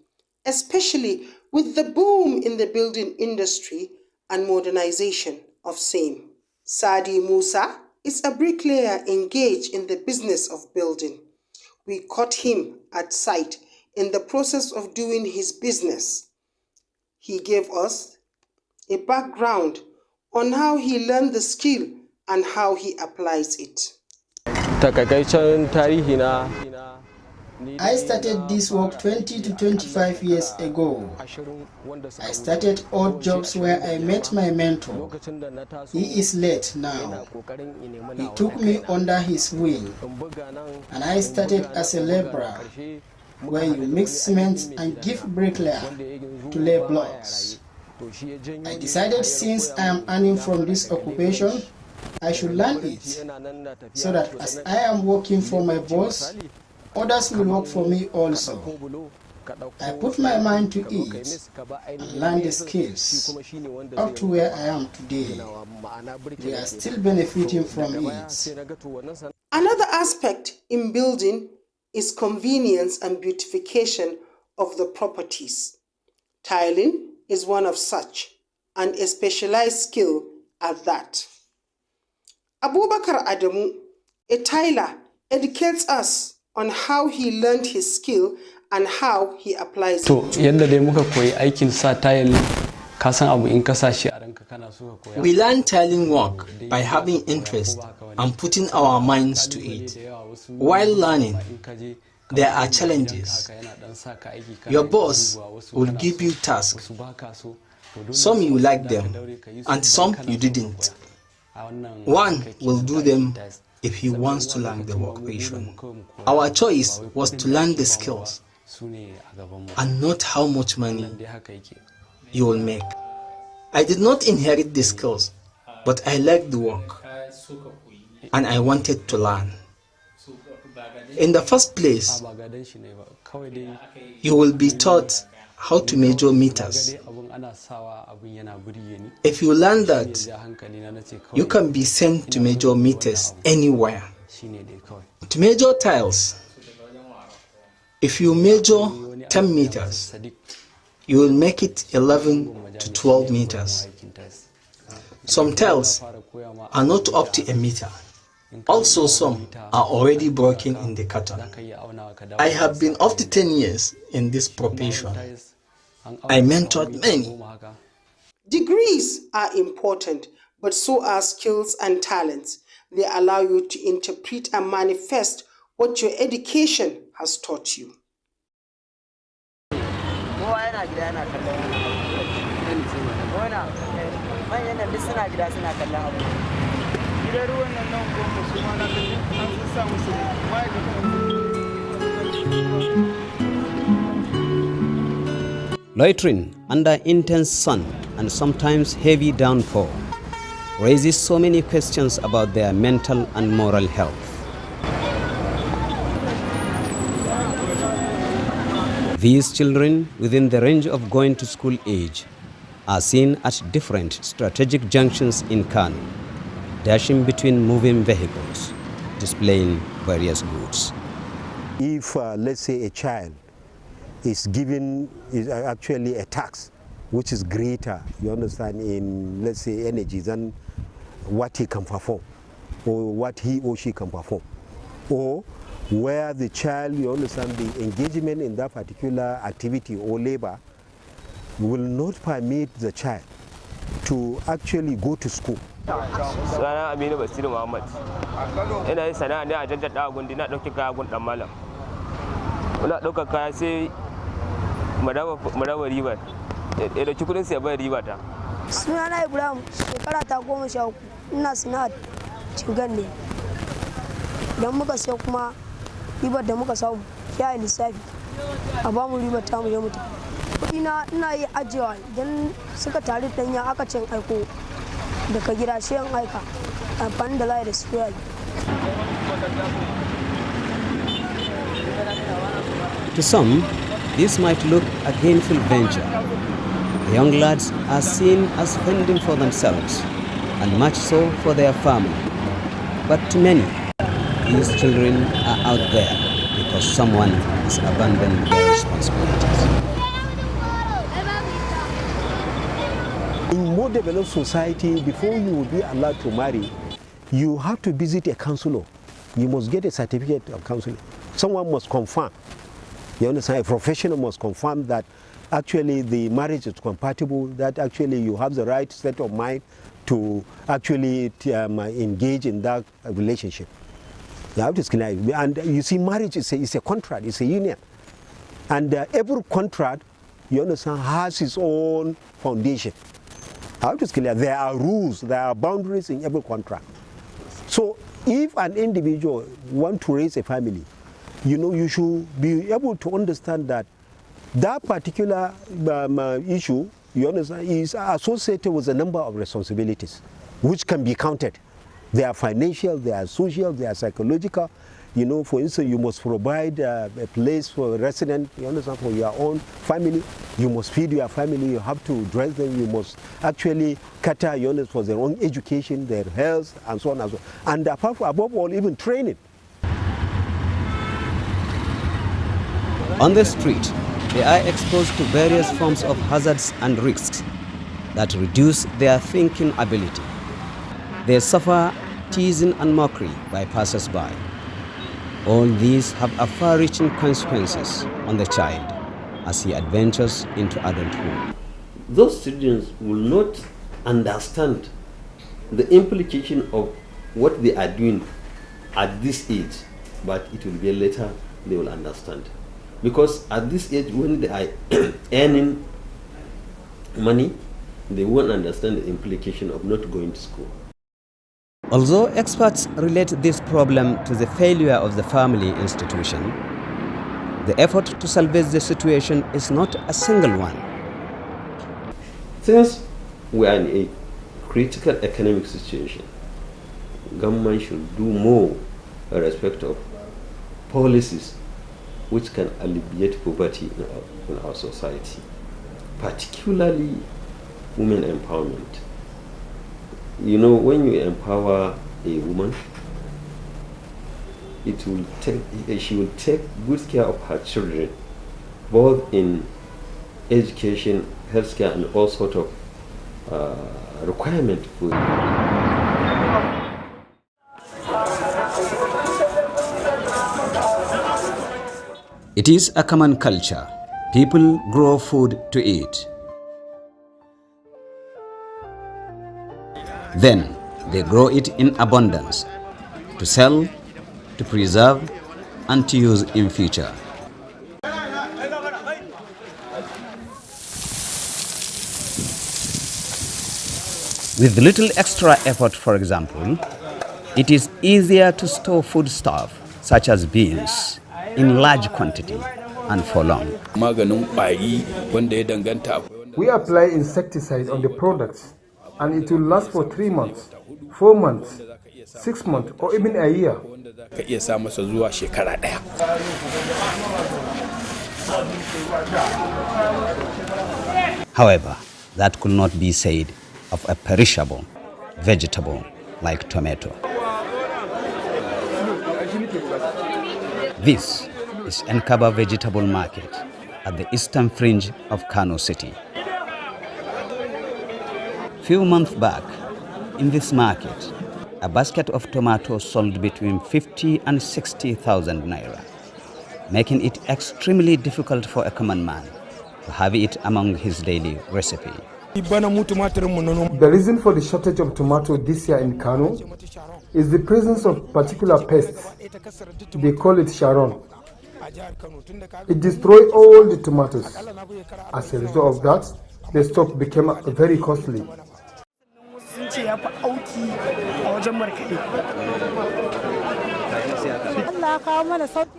especially with the boom in the building industry and modernization of same. Sadi Musa is a bricklayer engaged in the business of building. We caught him at site in the process of doing his business. He gave us a background on how he learned the skill and how he applies it. I started this work 20 to 25 years ago. I started odd jobs where I met my mentor. He is late now. He took me under his wing, and I started as a laborer, where you mix cement and give bricklayer to lay blocks. I decided since I am earning from this occupation, I should learn it, so that as I am working for my boss, others will work for me also. I put my mind to it and learn the skills up to where I am today. We are still benefiting from it. Another aspect in building is convenience and beautification of the properties. Tiling is one of such, and a specialized skill at that. Abubakar Adamu, a tiler, educates us on how he learned his skill and how he applies it. We learn tiling work by having interest and putting our minds to it. While learning, there are challenges. Your boss will give you tasks. Some you like them, and some you didn't. One will do them if he wants to learn the occupation. Our choice was to learn the skills and not how much money you will make. I did not inherit the skills, but I liked the work and I wanted to learn. In the first place, you will be taught how to measure meters. If you learn that, you can be sent to measure meters anywhere. To measure tiles, if you measure 10 meters, you will make it 11 to 12 meters. Some tiles are not up to a meter. Also, some are already broken in the carton. I have been up to 10 years in this profession. I mentored many. Degrees are important, but so are skills and talents. They allow you to interpret and manifest what your education has taught you. Loitering under intense sun and sometimes heavy downpour raises so many questions about their mental and moral health. These children, within the range of going to school age, are seen at different strategic junctions in Kano, dashing between moving vehicles, displaying various goods. If, let's say, a child is given actually a tax which is greater, you understand, in, let's say, energy than what he can perform, or what he or she can perform, or where the child, you understand, the engagement in that particular activity or labor will not permit the child to actually go to school. Sana Aminu Basiru Muhammad. Ina yin sana'a ne a jaddada gundi na ɗauki kaya gun ɗan malam. Muna ɗaukar kaya sai mu raba ribar. Da ɗauki kuɗin sai bai riba ta. Sunana Ibrahim, shekara ta 13, ina sana'ar cingan ne. Idan muka sai kuma ribar da muka samu ya yi lissafi a bamu ribar ta mu je mu tafi. Ina yi ajiyewa idan suka tare danya aka cin aiko daga gida sai an aika amfani da layi da su yayi. To some, this might look a gainful venture. The young lads are seen as fending for themselves and much so for their family. But to many, these children are out there because someone has abandoned their responsibilities. In more developed society, before you will be allowed to marry, you have to visit a counselor. You must get a certificate of counseling. Someone must confirm. You understand? A professional must confirm that actually the marriage is compatible, that actually you have the right state of mind to actually engage in that relationship. You have to clear. And you see, marriage is a contract, it's a union. And every contract, you understand, has its own foundation. I have to clear. There are rules, there are boundaries in every contract. So if an individual wants to raise a family, you should be able to understand that that particular issue, you understand, is associated with a number of responsibilities which can be counted. They are financial, they are social, they are psychological. For instance, you must provide a place for a resident, you understand, for your own family. You must feed your family, you have to dress them, you must actually cater, for their own education, their health, and so on and so on. And above all, even training. On the street, they are exposed to various forms of hazards and risks that reduce their thinking ability. They suffer teasing and mockery by passers-by. All these have far-reaching consequences on the child as he adventures into adulthood. Those children will not understand the implication of what they are doing at this age, but it will be later they will understand. Because at this age, when they are earning money, they won't understand the implication of not going to school. Although experts relate this problem to the failure of the family institution, the effort to salvage the situation is not a single one. Since we are in a critical economic situation, government should do more in respect of policies which can alleviate poverty in our society, particularly women empowerment. When you empower a woman, she will take good care of her children, both in education, healthcare, and all sort of requirement for It is a common culture. People grow food to eat. Then they grow it in abundance to sell, to preserve, and to use in future. With little extra effort, for example, it is easier to store foodstuff such as beans in large quantity and for long. We apply insecticide on the products and it will last for 3 months, 4 months, 6 months, or even a year. However, that could not be said of a perishable vegetable like tomato. This is Nkaba Vegetable Market at the eastern fringe of Kano City. Few months back, in this market, a basket of tomatoes sold between 50 and 60,000 naira, making it extremely difficult for a common man to have it among his daily recipe. The reason for the shortage of tomato this year in Kano is the presence of particular pests. They call it Sharon. It destroys all the tomatoes. As a result of that, the stock became very costly.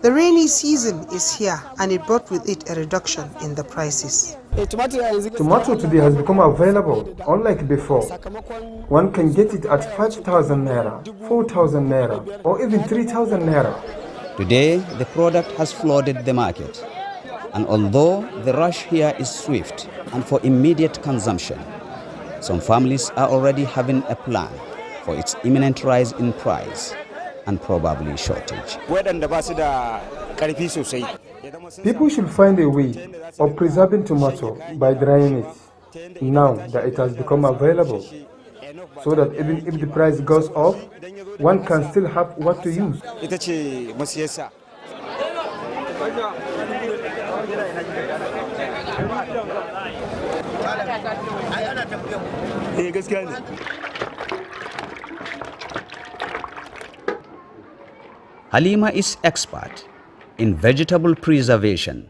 The rainy season is here and it brought with it a reduction in the prices. Tomato today has become available, unlike before. One can get it at 5,000 naira, 4,000 naira, or even 3,000 naira. Today, the product has flooded the market. And although the rush here is swift and for immediate consumption, some families are already having a plan for its imminent rise in price and probably shortage. People should find a way of preserving tomato by drying it, now that it has become available, so that even if the price goes up, one can still have what to use. Halima is expert in vegetable preservation,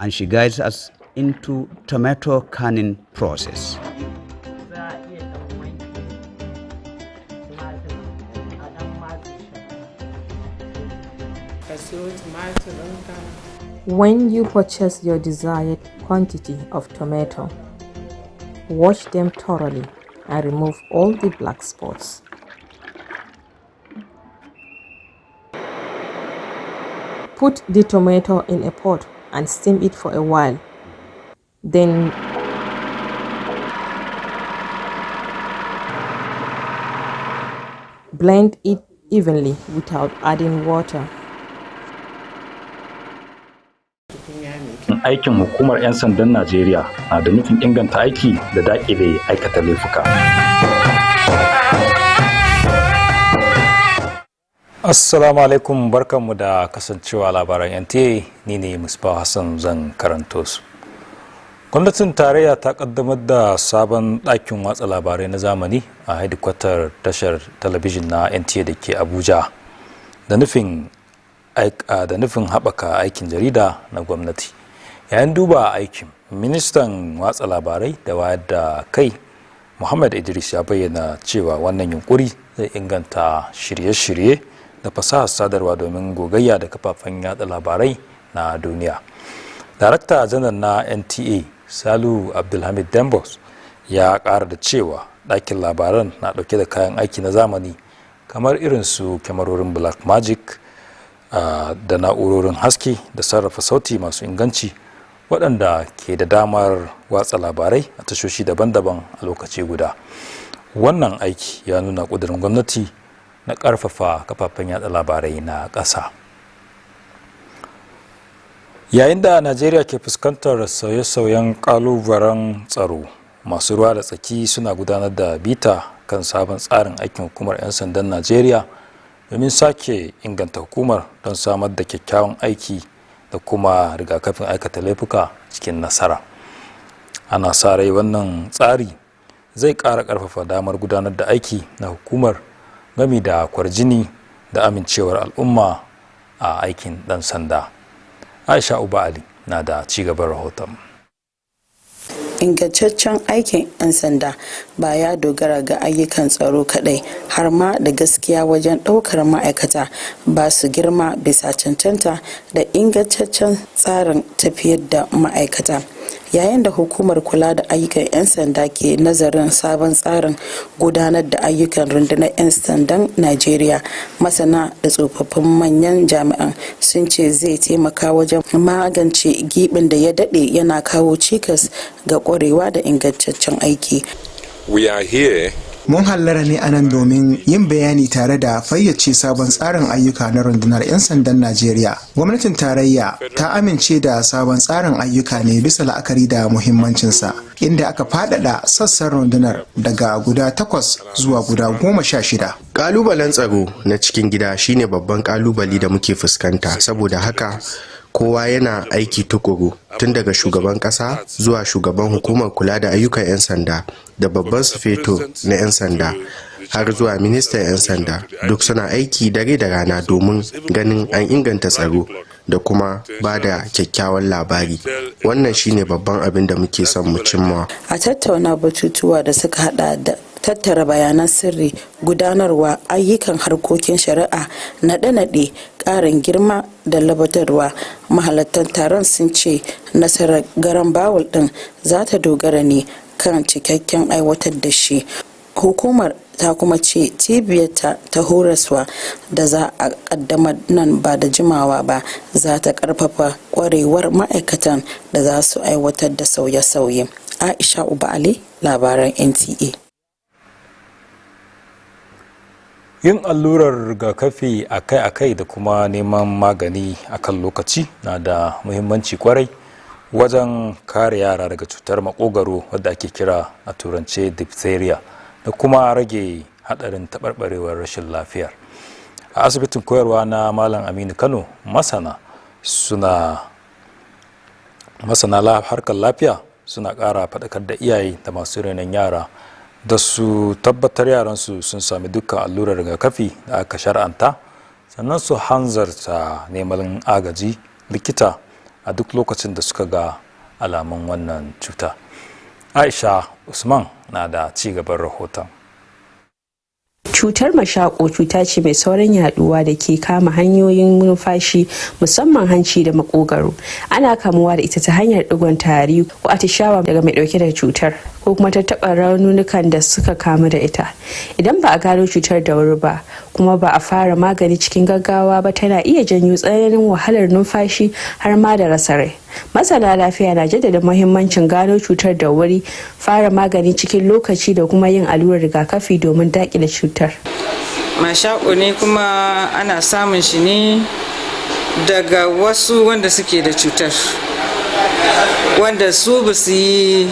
and she guides us into tomato canning process. When you purchase your desired quantity of tomato, wash them thoroughly and remove all the black spots. Put the tomato in a pot and steam it for a while. Then blend it evenly without adding water. Aikin hukumar 'yan sandan Najeriya na da nufin inganta aiki da daƙile aikata laifuka. Assalamu alaikum, barkanmu da kasancewa labaran NTA, ni ne Musbahu Hassan zan karanto su. Gwamnatin tarayya ta kaddamar da sabon ɗakin watsa labarai na zamani a hedikwatar tashar talabijin na NTA da ke Abuja da nufin haɓaka aikin jarida na gwamnati. Yayin duba aikin, ministan watsa labarai da wayar da kai Muhammad Idris ya bayyana cewa wannan yunkuri zai inganta shirye-shirye da fasahar sadarwa domin gogayya da kafafen yada labarai na duniya. Darakta janar na NTA Salu Abdulhamid Dembos ya ƙara da cewa ɗakin labaran na ɗauke da kayan aiki na zamani kamar irin su kyamarorin Blackmagic da na'urorin haske da sarrafa sauti masu inganci waɗanda ke da damar watsa labarai a tashoshi daban-daban a lokaci guda. Wannan aiki ya nuna ƙudurin gwamnati na ƙarfafa kafafen yada labarai na ƙasa. Yayin da Najeriya ke fuskantar sauye-sauyen ƙalubalen tsaro, masu ruwa da tsaki suna gudanar da bita kan sabon tsarin aikin hukumar 'yan sandan Najeriya domin sake inganta hukumar don samar da kyakkyawan aiki da kuma rigakafin aikata laifuka cikin nasara. Ana sa rai wannan tsari zai ƙara ƙarfafa damar gudanar da aiki na hukumar gami da kwarjini da amincewar al'umma a aikin ɗan sanda. Aisha Uba Ali na da cigaban rahoton. Ingantaccen aikin 'yan sanda ba ya dogara ga ayyukan tsaro kadai, har ma da gaskiya wajen ɗaukar ma'aikata ba su girma bisa cancanta da ingantaccen tsarin tafiyar da ma'aikata. Yayin da hukumar kula da ayyukan 'yan sanda ke nazarin sabon tsarin gudanar da ayyukan rundunar 'yan sandan Najeriya, masana da tsofaffin manyan jami'an sun ce zai taimaka wajen magance gibin da ya daɗe yana kawo cikas ga ƙwarewa da ingantaccen aiki. We are here mun hallara ne anan domin yin bayani tare da fayyace sabon tsarin ayyuka na rundunar 'yan sandan Najeriya. Gwamnatin tarayya ta amince da sabon tsarin ayyuka ne bisa la'akari da muhimmancinsa, inda aka faɗaɗa sassan rundunar daga guda 8 zuwa guda 16. Ƙalubalen tsaro na cikin gida shine babban ƙalubale da muke fuskanta, saboda haka kowa yana aiki tukuru, tun daga shugaban ƙasa zuwa shugaban hukumar kula da ayyukan 'yan sanda da babban sufeto na 'yan sanda har zuwa ministan 'yan sanda, duk suna aiki dare da rana domin ganin an inganta tsaro da kuma ba da kyakkyawan labari. Wannan shine babban abin da muke son mu cimma. A tattauna batutuwa da suka hada da tattara bayanan sirri, gudanarwa, ayyukan harkokin shari'a, naɗe-naɗe, ƙarin girma da labatarwa. Mahalartan taron sun ce nasarar garan bawul ɗin za ta dogara ne kan cikakken aiwatar da shi. Hukumar ta kuma ce cibiyarta ta horaswa da za a kaddamar nan ba da jimawa ba za ta karfafa kwarewar ma'aikatan da za su aiwatar da sauye-sauye. Aisha Uba Ali, labaran NTA. Yin allurar rigakafi akai-akai da kuma neman magani akan lokaci na da muhimmanci kwarai wajen kare yara daga cutar makogaro wadda ake kira a turance diphtheria da kuma rage hadarin taɓarɓarewar rashin lafiyar. A asibitin koyarwa na Malam Aminu Kano, masana harkar lafiya suna ƙara faɗakar da iyaye da masu renon yara da su tabbatar yaransu sun sami dukkan allurar rigakafi da aka shar'anta, sannan su hanzarta neman agaji likita a duk lokacin da suka ga alamun wannan cuta. Aisha Usman na da ci gaban rahoton. Cutar mashako cuta ce mai saurin yaduwa da ke kama hanyoyin numfashi, musamman hanci da makogaro. Ana kamuwa da ita ta hanyar digon tari ko atishawa daga mai dauke da cutar, ko kuma ta taɓa raunukan da suka kamu da ita. Idan ba a gano cutar da wuri ba kuma ba a fara magani cikin gaggawa ba, tana iya janyo tsananin wahalar numfashi har ma da rasa rai. Masana lafiya na jaddada muhimmancin gano cutar da wuri, fara magani cikin lokaci da kuma yin allurar rigakafi domin daƙile cutar. Mashaƙo ne kuma ana samun shi ne daga wasu wanda suke da cutar, wanda su ba su yi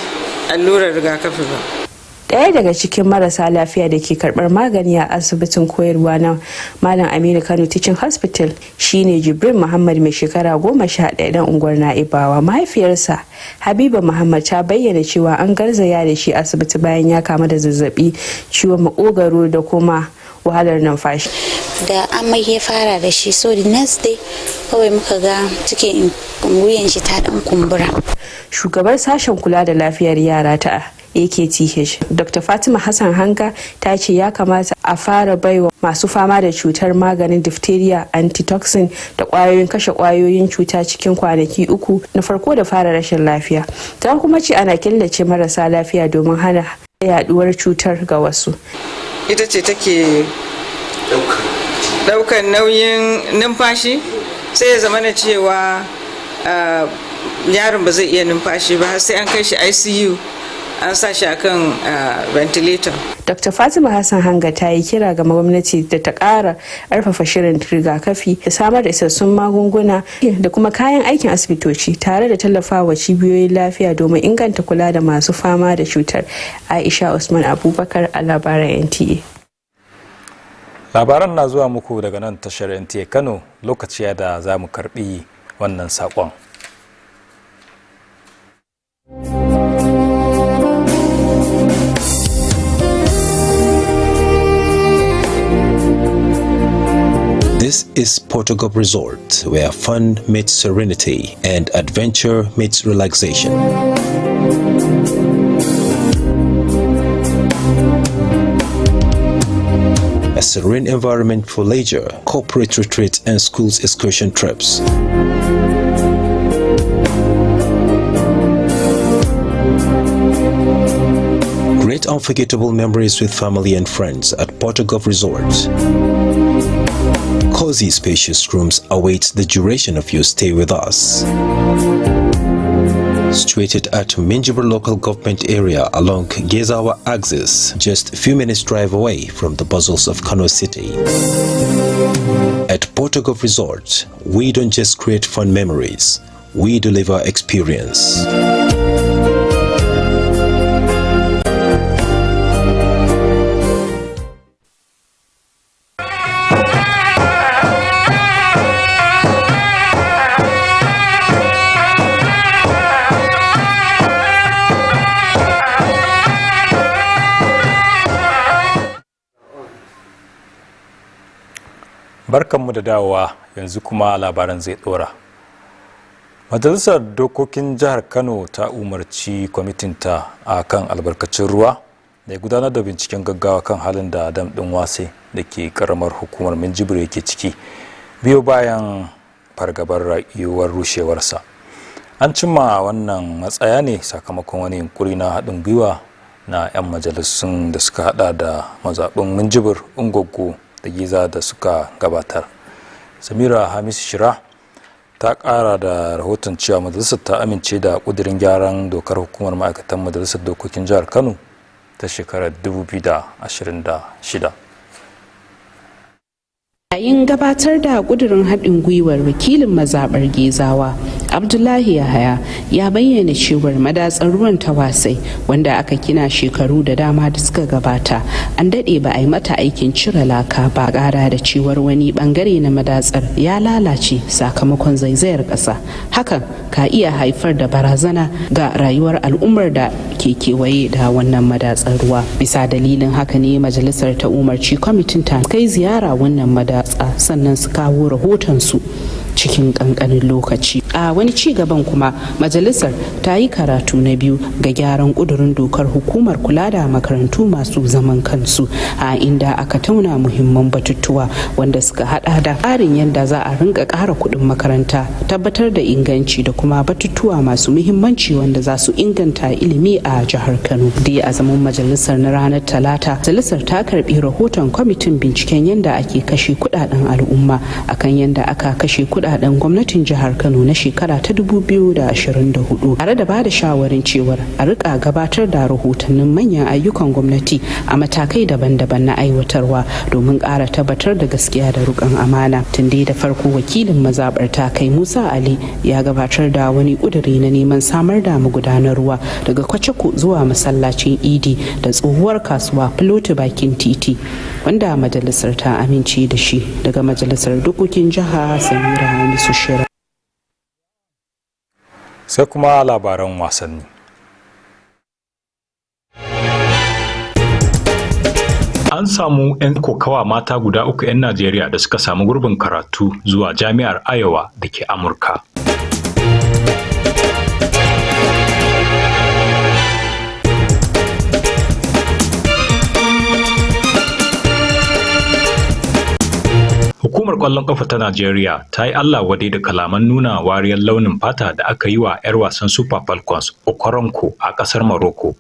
allurar rigakafi ba. Ɗaya daga cikin marasa lafiya da ke karɓar magani a asibitin koyarwa na Malam Aminu Kano Teaching Hospital shine Jibrin Muhammad, mai shekara 11 ɗan unguwar Na'ibawa. Mahaifiyarsa Habiba Muhammad ta bayyana cewa an garzaya da shi asibiti bayan ya kama da zazzabi, ciwon makogaro da kuma wahalar numfashi. Da amai ya fara da shi, so the next day kawai muka ga cikin wuyan shi ta dan kumbura. Shugabar sashen kula da lafiyar yara ta AKTH, Dr. Fatima Hassan Hanga, ta ce ya kamata a fara baiwa masu fama da cutar maganin diphtheria, antitoxin da kwayoyin kashe kwayoyin cuta cikin kwanaki 3 na farko da fara rashin lafiya. Ta kuma ce ana killace marasa lafiya domin hana yaduwar cutar ga wasu. Ita ce take daukan nauyin numfashi, sai ya zama na cewa yaron ba zai iya numfashi ba har sai an kai shi ICU, an sa shi akan ventilator. Dr. Fatima Hassan Hanga ta yi kira ga gwamnati da ta ƙara ƙarfafa shirin rigakafi da samar da isassun magunguna da kuma kayan aikin asibitoci, tare da tallafawa cibiyoyin lafiya domin inganta kula da masu fama da cutar. Aisha Usman Abubakar, a labaran NTA. Labaran na zuwa muku daga nan tashar NTA Kano. Lokaci da za mu karbi wannan saƙon. This is Portugal Resort, where fun meets serenity and adventure meets relaxation. A serene environment for leisure, corporate retreats, and schools excursion trips. Great unforgettable memories with family and friends at Portugal Resort. Cozy, spacious rooms await the duration of your stay with us. situated at Minjibir local government area along Gezawa axis, just a few minutes drive away from the bustles of Kano City. At Portugal Resort, we don't just create fun memories, we deliver experience. Barkanmu da dawowa, yanzu kuma labaran zai dora. Majalisar Dokokin Jihar Kano ta umarci kwamitinta a kan albarkacin ruwa da ya gudanar da binciken gaggawa kan halin da dam ɗin Wase da ke karamar hukumar Minjibir yake ciki biyo bayan fargabar yiwuwar rushewarsa. An cimma wannan matsaya ne sakamakon wani yunkuri na haɗin gwiwa na 'yan majalisun da suka hada da mazaɓin Minjibir, Ungwaggo da Giza da suka gabatar. Samira Hamisu Shira ta ƙara da rahoton cewa majalisar ta amince da ƙudurin gyaran dokar hukumar ma'aikatan majalisar dokokin jihar Kano ta shekarar 2026. Yayin gabatar da kudurin haɗin gwiwar, wakilin mazaɓar Gezawa Abdullahi Yahaya ya bayyana cewar madatsar ruwan ta Wasai, wanda aka gina shekaru da dama da suka gabata, an daɗe ba a yi mata aikin cire laka ba. Ƙara da cewar wani bangare na madatsar ya lalace sakamakon zaizayar ƙasa, hakan ka iya haifar da barazana ga rayuwar al'ummar da ke kewaye da wannan madatsar ruwa. Bisa dalilin haka ne majalisar ta umarci kwamitin ta kai ziyara wannan madatsa, sannan su kawo rahoton su cikin kankanin lokaci. A wani ci gaban kuma, majalisar ta yi karatu na biyu ga gyaran kudurin dokar hukumar kula da makarantu masu zaman kansu, a inda aka tauna muhimman batutuwa wanda suka hada da tsarin yadda za a rinka ƙara kuɗin makaranta, tabbatar da inganci da kuma batutuwa masu muhimmanci wanda za su inganta ilimi a jihar Kano. Dai a zaman majalisar na ranar Talata, majalisar ta karbi rahoton kwamitin binciken yadda ake kashe kudaden al'umma akan yadda aka kashe kudaden gwamnatin jihar Kano na shekara ta 2024, tare da bada shawarin cewar a rika gabatar da rahotannin manyan ayyukan gwamnati a matakai daban-daban na aiwatarwa domin ƙara tabbatar da gaskiya da riƙon amana. Tun dai da farko, wakilin mazaɓar ta kai Musa Ali ya gabatar da wani ƙuduri na neman samar da magudanar ruwa daga Kwacako zuwa masallacin Idi da tsohuwar kasuwa Filoti bakin titi, wanda majalisar ta amince da shi. Daga majalisar dokokin jiha, Samira Hamisu Shira. Sai kuma labaran wasanni. An samu 'yan kokawa mata guda uku 'yan Najeriya da suka samu gurbin karatu zuwa jami'ar Iowa da ke Amurka. Hukumar ƙwallon ƙafa ta Najeriya ta yi Allah wadai da kalaman nuna wariyar launin fata da aka yi wa 'yar wasan Super Falcons Okoronkwo a ƙasar Morocco.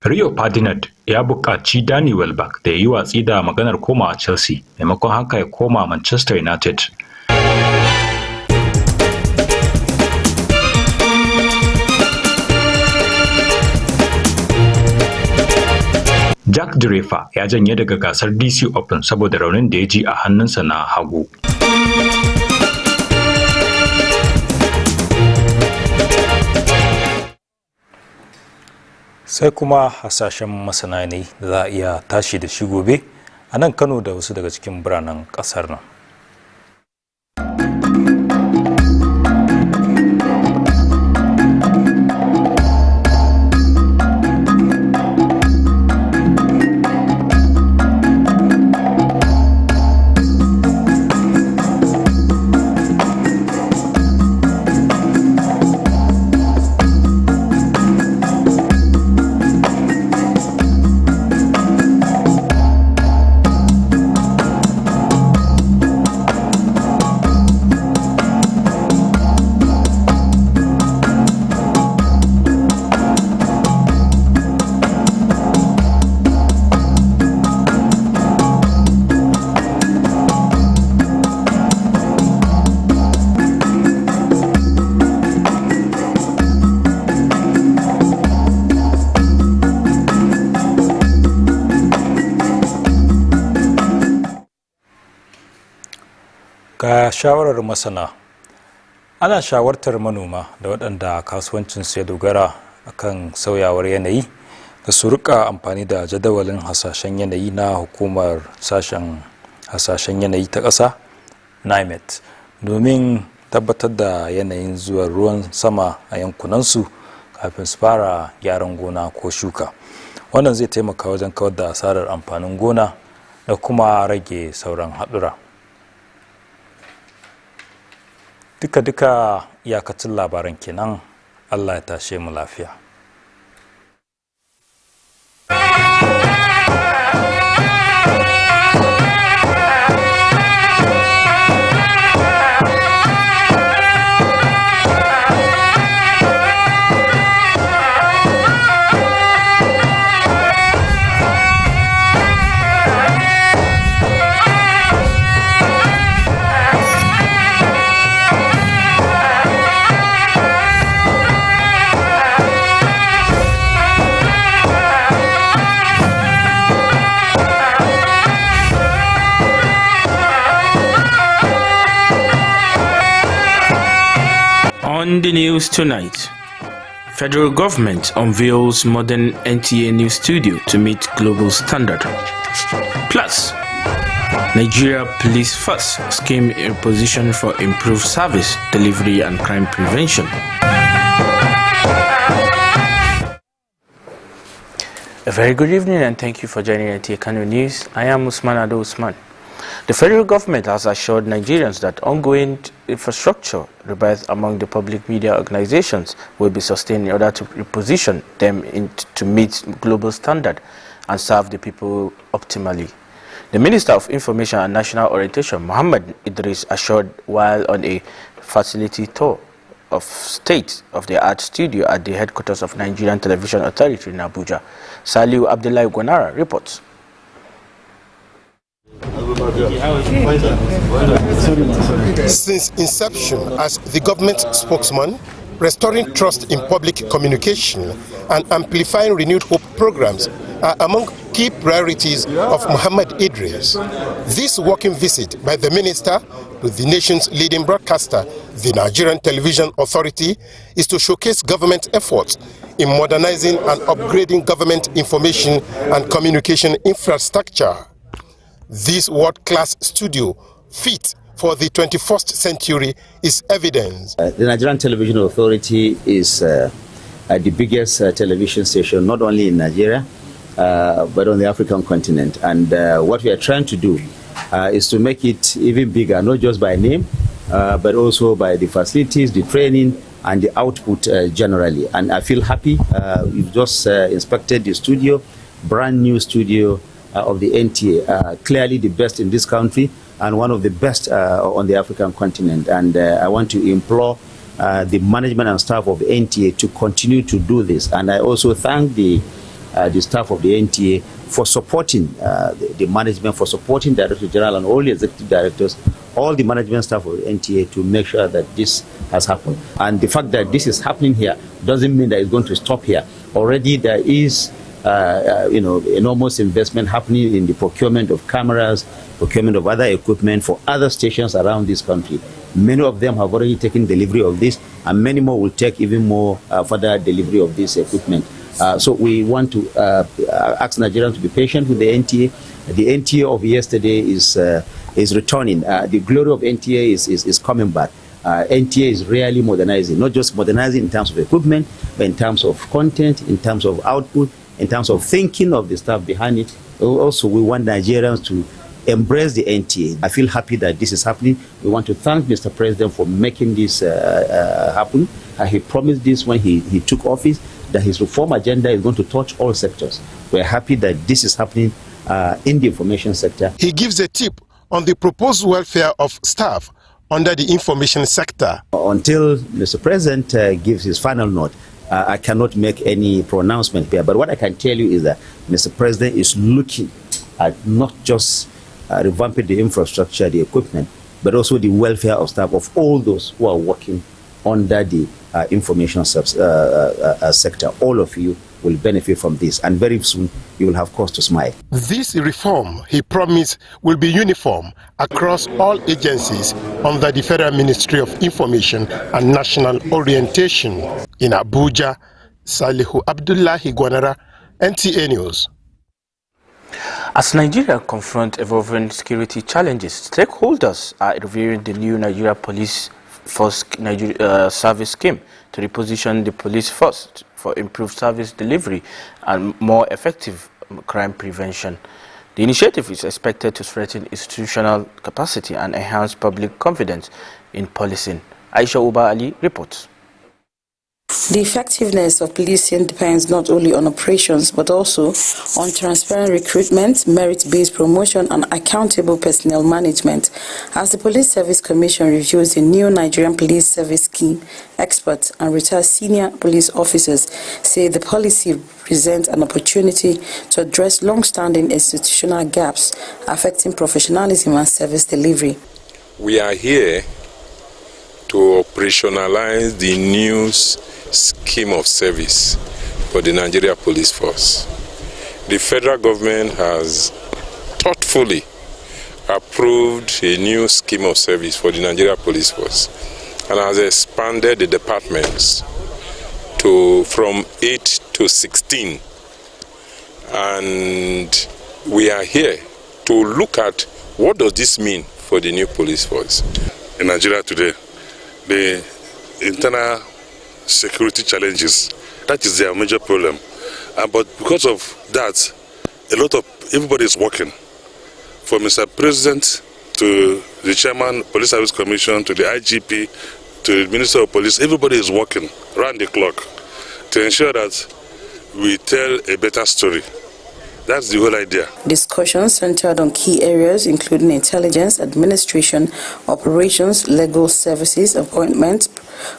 Rio Ferdinand ya buƙaci Danny Welbeck da ya yi watsi da maganar komawa Chelsea, maimakon haka ya koma Manchester United. Jack Draper ya janye daga gasar DC Open saboda raunin da ya ji a hannunsa na hagu. Sai kuma hasashen masana ne da za a iya tashi da shi gobe a nan Kano da wasu daga cikin biranen ƙasar nan. Ga shawarar masana, ana shawartar manoma da waɗanda kasuwancinsu ya dogara akan sauyawar yanayi da su rika amfani da jadawalin hasashen yanayi na hukumar sashen hasashen yanayi ta ƙasa NIMET domin tabbatar da yanayin zuwan ruwan sama a yankunansu kafin su fara gyaran gona ko shuka. Wannan zai taimaka wajen kawar da asarar amfanin gona da kuma rage sauran haɗura. Duka iyakacin labaran kenan. Allah ya tashe mu lafiya. On the news tonight, federal government unveils modern NTA news studio to meet global standard. Plus, Nigeria Police Force scheme in position for improved service delivery and crime prevention. A very good evening and thank you for joining NTA Kano News. I am Usman Ado Usman. The federal government has assured Nigerians that ongoing infrastructure rebirth among the public media organizations will be sustained in order to reposition them to meet global standard and serve the people optimally. The Minister of Information and National Orientation, Muhammad Idris, assured while on a facility tour of state-of-the-art studio at the headquarters of Nigerian Television Authority in Abuja. Saliu Abdullahi Gwanara reports. Since inception as the government spokesman, restoring trust in public communication and amplifying renewed hope programs are among key priorities of Muhammad Idris. This working visit by the minister to the nation's leading broadcaster, the Nigerian Television Authority, is to showcase government efforts in modernizing and upgrading government information and communication infrastructure. This world-class studio, fit for the 21st century, is evidence. The Nigerian Television Authority is the biggest television station, not only in Nigeria, but on the African continent. And what we are trying to do is to make it even bigger, not just by name, but also by the facilities, the training, and the output generally. And I feel happy. We've just inspected the studio, brand new studio of the NTA, clearly the best in this country and one of the best on the African continent. And I want to implore the management and staff of the NTA to continue to do this. And I also thank the staff of the NTA for supporting the management, for supporting Director General and all the executive directors, all the management staff of the NTA to make sure that this has happened. And the fact that this is happening here doesn't mean that it's going to stop here. Already there is enormous investment happening in the procurement of cameras, procurement of other equipment for other stations around this country. Many of them have already taken delivery of this, and many more will take even more further delivery of this equipment. So we want to ask Nigerians to be patient with the NTA. The NTA of yesterday is returning. The glory of NTA is coming back. NTA is really modernizing, not just modernizing in terms of equipment, but in terms of content, in terms of output, in terms of thinking of the staff behind it. Also, we want Nigerians to embrace the NTA. I feel happy that this is happening. We want to thank Mr. President for making this happen. He promised this when he took office, that his reform agenda is going to touch all sectors. We're happy that this is happening in the information sector. He gives a tip on the proposed welfare of staff under the information sector. Until Mr. President gives his final note, I cannot make any pronouncement here. But what I can tell you is that Mr. President is looking at not just revamping the infrastructure, the equipment, but also the welfare of staff of all those who are working under the information sector. All of you will benefit from this, and very soon you will have cause to smile. This reform, he promised, will be uniform across all agencies under the Federal Ministry of Information and National Orientation. In Abuja, Salihu Abdullahi Gwanara, NTA News. As Nigeria confronts evolving security challenges, stakeholders are reviewing the new Nigeria Police Force service scheme to reposition the police force for improved service delivery and more effective crime prevention. The initiative is expected to strengthen institutional capacity and enhance public confidence in policing. Aisha Uba Ali reports. The effectiveness of policing depends not only on operations but also on transparent recruitment, merit-based promotion and accountable personnel management. As the Police Service Commission reviews the new Nigerian Police Service Scheme, experts and retired senior police officers say the policy presents an opportunity to address long-standing institutional gaps affecting professionalism and service delivery. We are here to operationalize the new scheme of service for the Nigeria Police Force. The federal government has thoughtfully approved a new scheme of service for the Nigeria Police Force and has expanded the departments from 8 to 16. And we are here to look at what does this mean for the new police force. In Nigeria today, the internal security challenges, that is their major problem. But because of that, everybody is working. From Mr. President to the Chairman, Police Service Commission, to the IGP, to the Minister of Police, everybody is working around the clock to ensure that we tell a better story. That's the whole idea. Discussions centered on key areas including intelligence, administration, operations, legal services, appointments,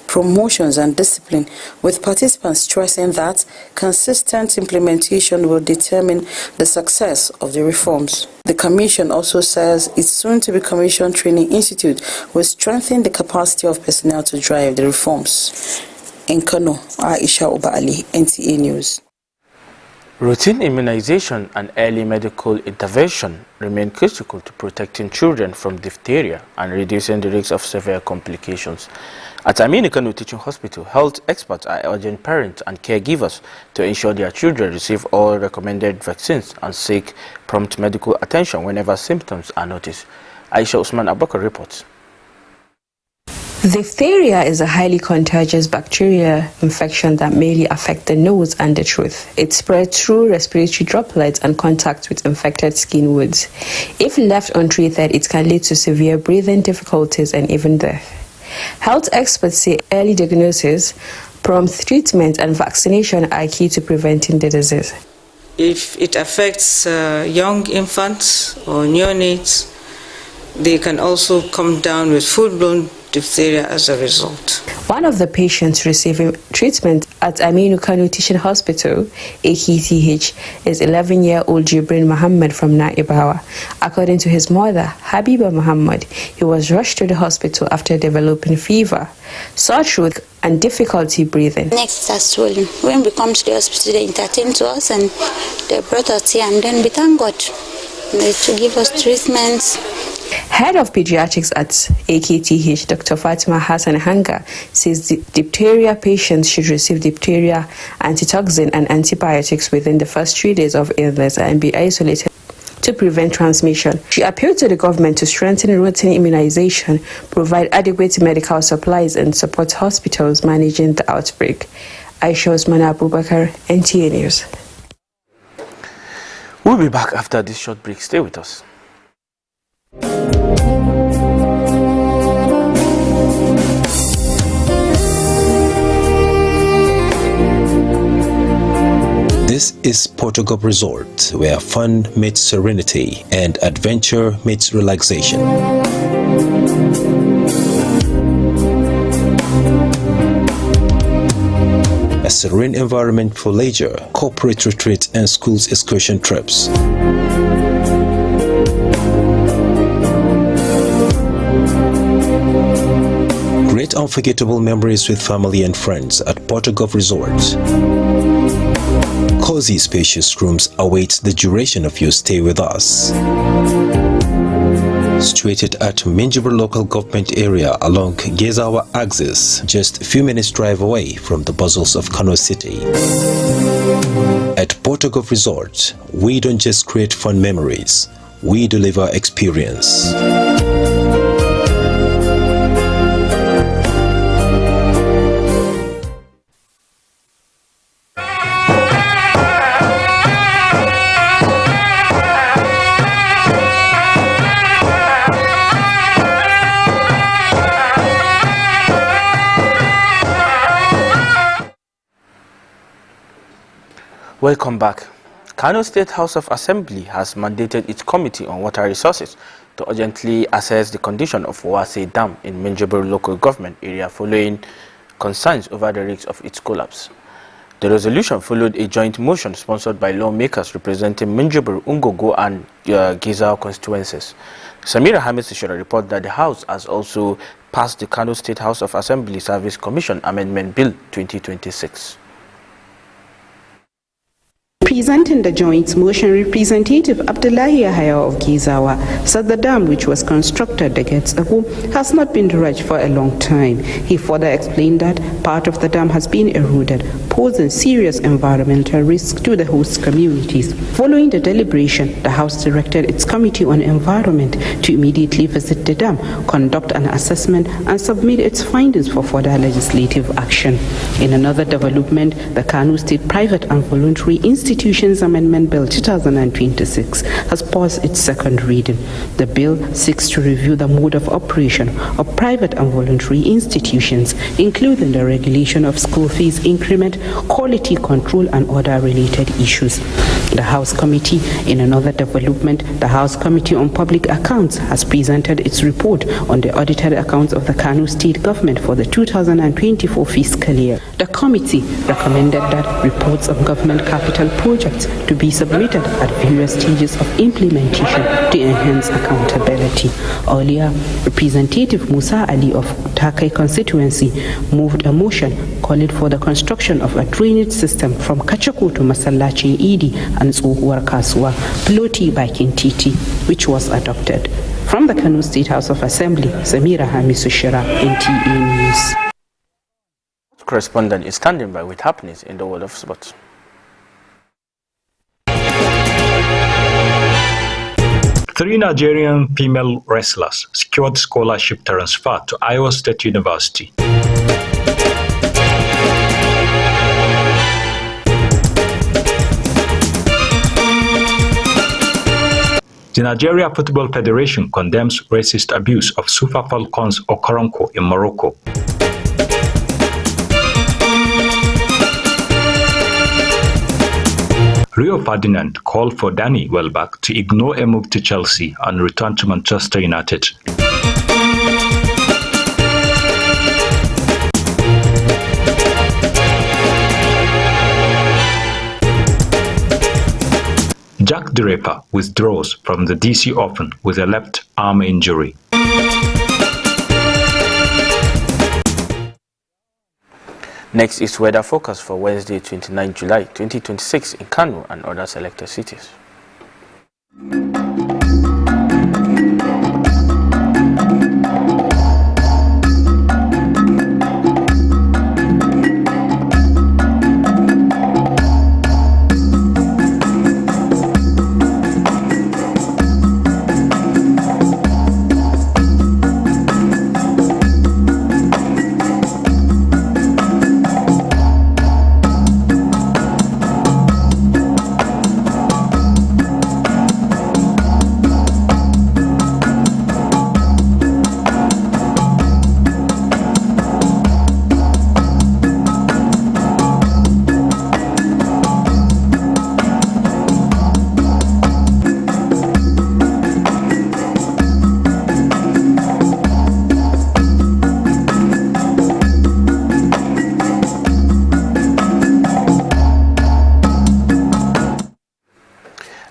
promotions and discipline, with participants stressing that consistent implementation will determine the success of the reforms. The Commission also says its soon-to-be commissioned training institute will strengthen the capacity of personnel to drive the reforms. In Kano, Aisha Uba Ali, NTA News. Routine immunization and early medical intervention remain critical to protecting children from diphtheria and reducing the risk of severe complications. At Aminu Kano Teaching Hospital, health experts are urging parents and caregivers to ensure their children receive all recommended vaccines and seek prompt medical attention whenever symptoms are noticed. Aisha Usman Abakar reports. Diphtheria is a highly contagious bacterial infection that mainly affects the nose and the throat. It spreads through respiratory droplets and contact with infected skin wounds. If left untreated, it can lead to severe breathing difficulties and even death. Health experts say early diagnosis, prompt treatment and vaccination are key to preventing the disease. If it affects young infants or neonates, they can also come down with full-blown diphtheria as a result. One of the patients receiving treatment at Aminu Kano Teaching Hospital, AKTH, is 11-year-old Jibrin Muhammad from Naibawa. According to his mother, Habiba Muhammad, he was rushed to the hospital after developing fever, sore throat, and difficulty breathing. Next, are swollen. When we come to the hospital, they entertained to us and they brought us here, and then we thank God to give us treatments. Head of Pediatrics at AKTH, Dr. Fatima Hassan Hanga, says diphtheria patients should receive diphtheria antitoxin and antibiotics within the first 3 days of illness and be isolated to prevent transmission. She appealed to the government to strengthen routine immunization, provide adequate medical supplies, and support hospitals managing the outbreak. Aisha Usman Abubakar, NTA News. We'll be back after this short break. Stay with us. This is Portugal Resort, where fun meets serenity and adventure meets relaxation. A serene environment for leisure, corporate retreats and schools excursion trips. Great unforgettable memories with family and friends at Portugal Resort. cozy, spacious rooms await the duration of your stay with us. Situated at Minjibir local government area along Gezawa axis, just a few minutes drive away from the bustles of Kano City. At Portugal Resort, we don't just create fun memories, we deliver experience. Welcome back. Kano State House of Assembly has mandated its Committee on Water Resources to urgently assess the condition of Wase Dam in Minjibir local government area following concerns over the risks of its collapse. The resolution followed a joint motion sponsored by lawmakers representing Minjibir, Ungogo and Gezawa constituencies. Samira Hamis should report that the House has also passed the Kano State House of Assembly Service Commission Amendment Bill 2026. Presenting the joint motion, Representative Abdullahi Yahya of Gezawa said the dam, which was constructed decades ago, has not been dredged for a long time. He further explained that part of the dam has been eroded, posing serious environmental risks to the host communities. Following the deliberation, the House directed its Committee on Environment to immediately visit the dam, conduct an assessment, and submit its findings for further legislative action. In another development, the Kano State Private and Voluntary Institutions Amendment Bill 2026 has passed its second reading. The bill seeks to review the mode of operation of private and voluntary institutions, including the regulation of school fees increment, quality control, and other related issues. The House Committee, in another development, the House Committee on Public Accounts has presented its report on the audited accounts of the Kano State Government for the 2024 fiscal year. The committee recommended that reports on government capital projects to be submitted at various stages of implementation to enhance accountability. Earlier, Representative Musa Ali of Takai constituency moved a motion calling for the construction of a drainage system from Kachako to Masallachin Idi and Tsohuwar Kasuwa, Ploti Bakin Titi, which was adopted. From the Kano State House of Assembly, Samira Hamisu Shira, NTA News. Correspondent is standing by with happenings in the world of sports. Three Nigerian female wrestlers secured scholarship transfer to Iowa State University. The Nigeria Football Federation condemns racist abuse of Super Falcons Okoronkwo in Morocco. Rio Ferdinand called for Danny Welbeck to ignore a move to Chelsea and return to Manchester United. Jack the Ripper withdraws from the DC Open with a left arm injury. Next is weather focus for Wednesday, 29 July 2026 in Kano and other selected cities.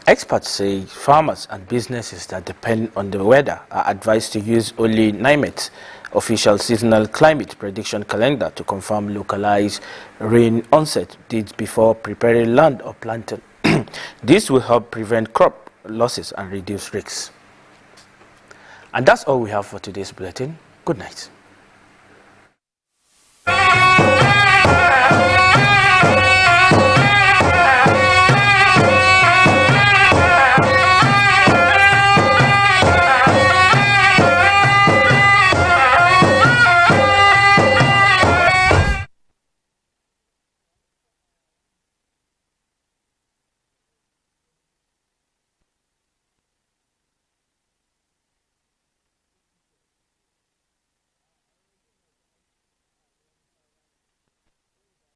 Experts say farmers and businesses that depend on the weather are advised to use only NIMET official seasonal climate prediction calendar to confirm localized rain onset dates before preparing land or planting. This will help prevent crop losses and reduce risks. And that's all we have for today's bulletin. Good night.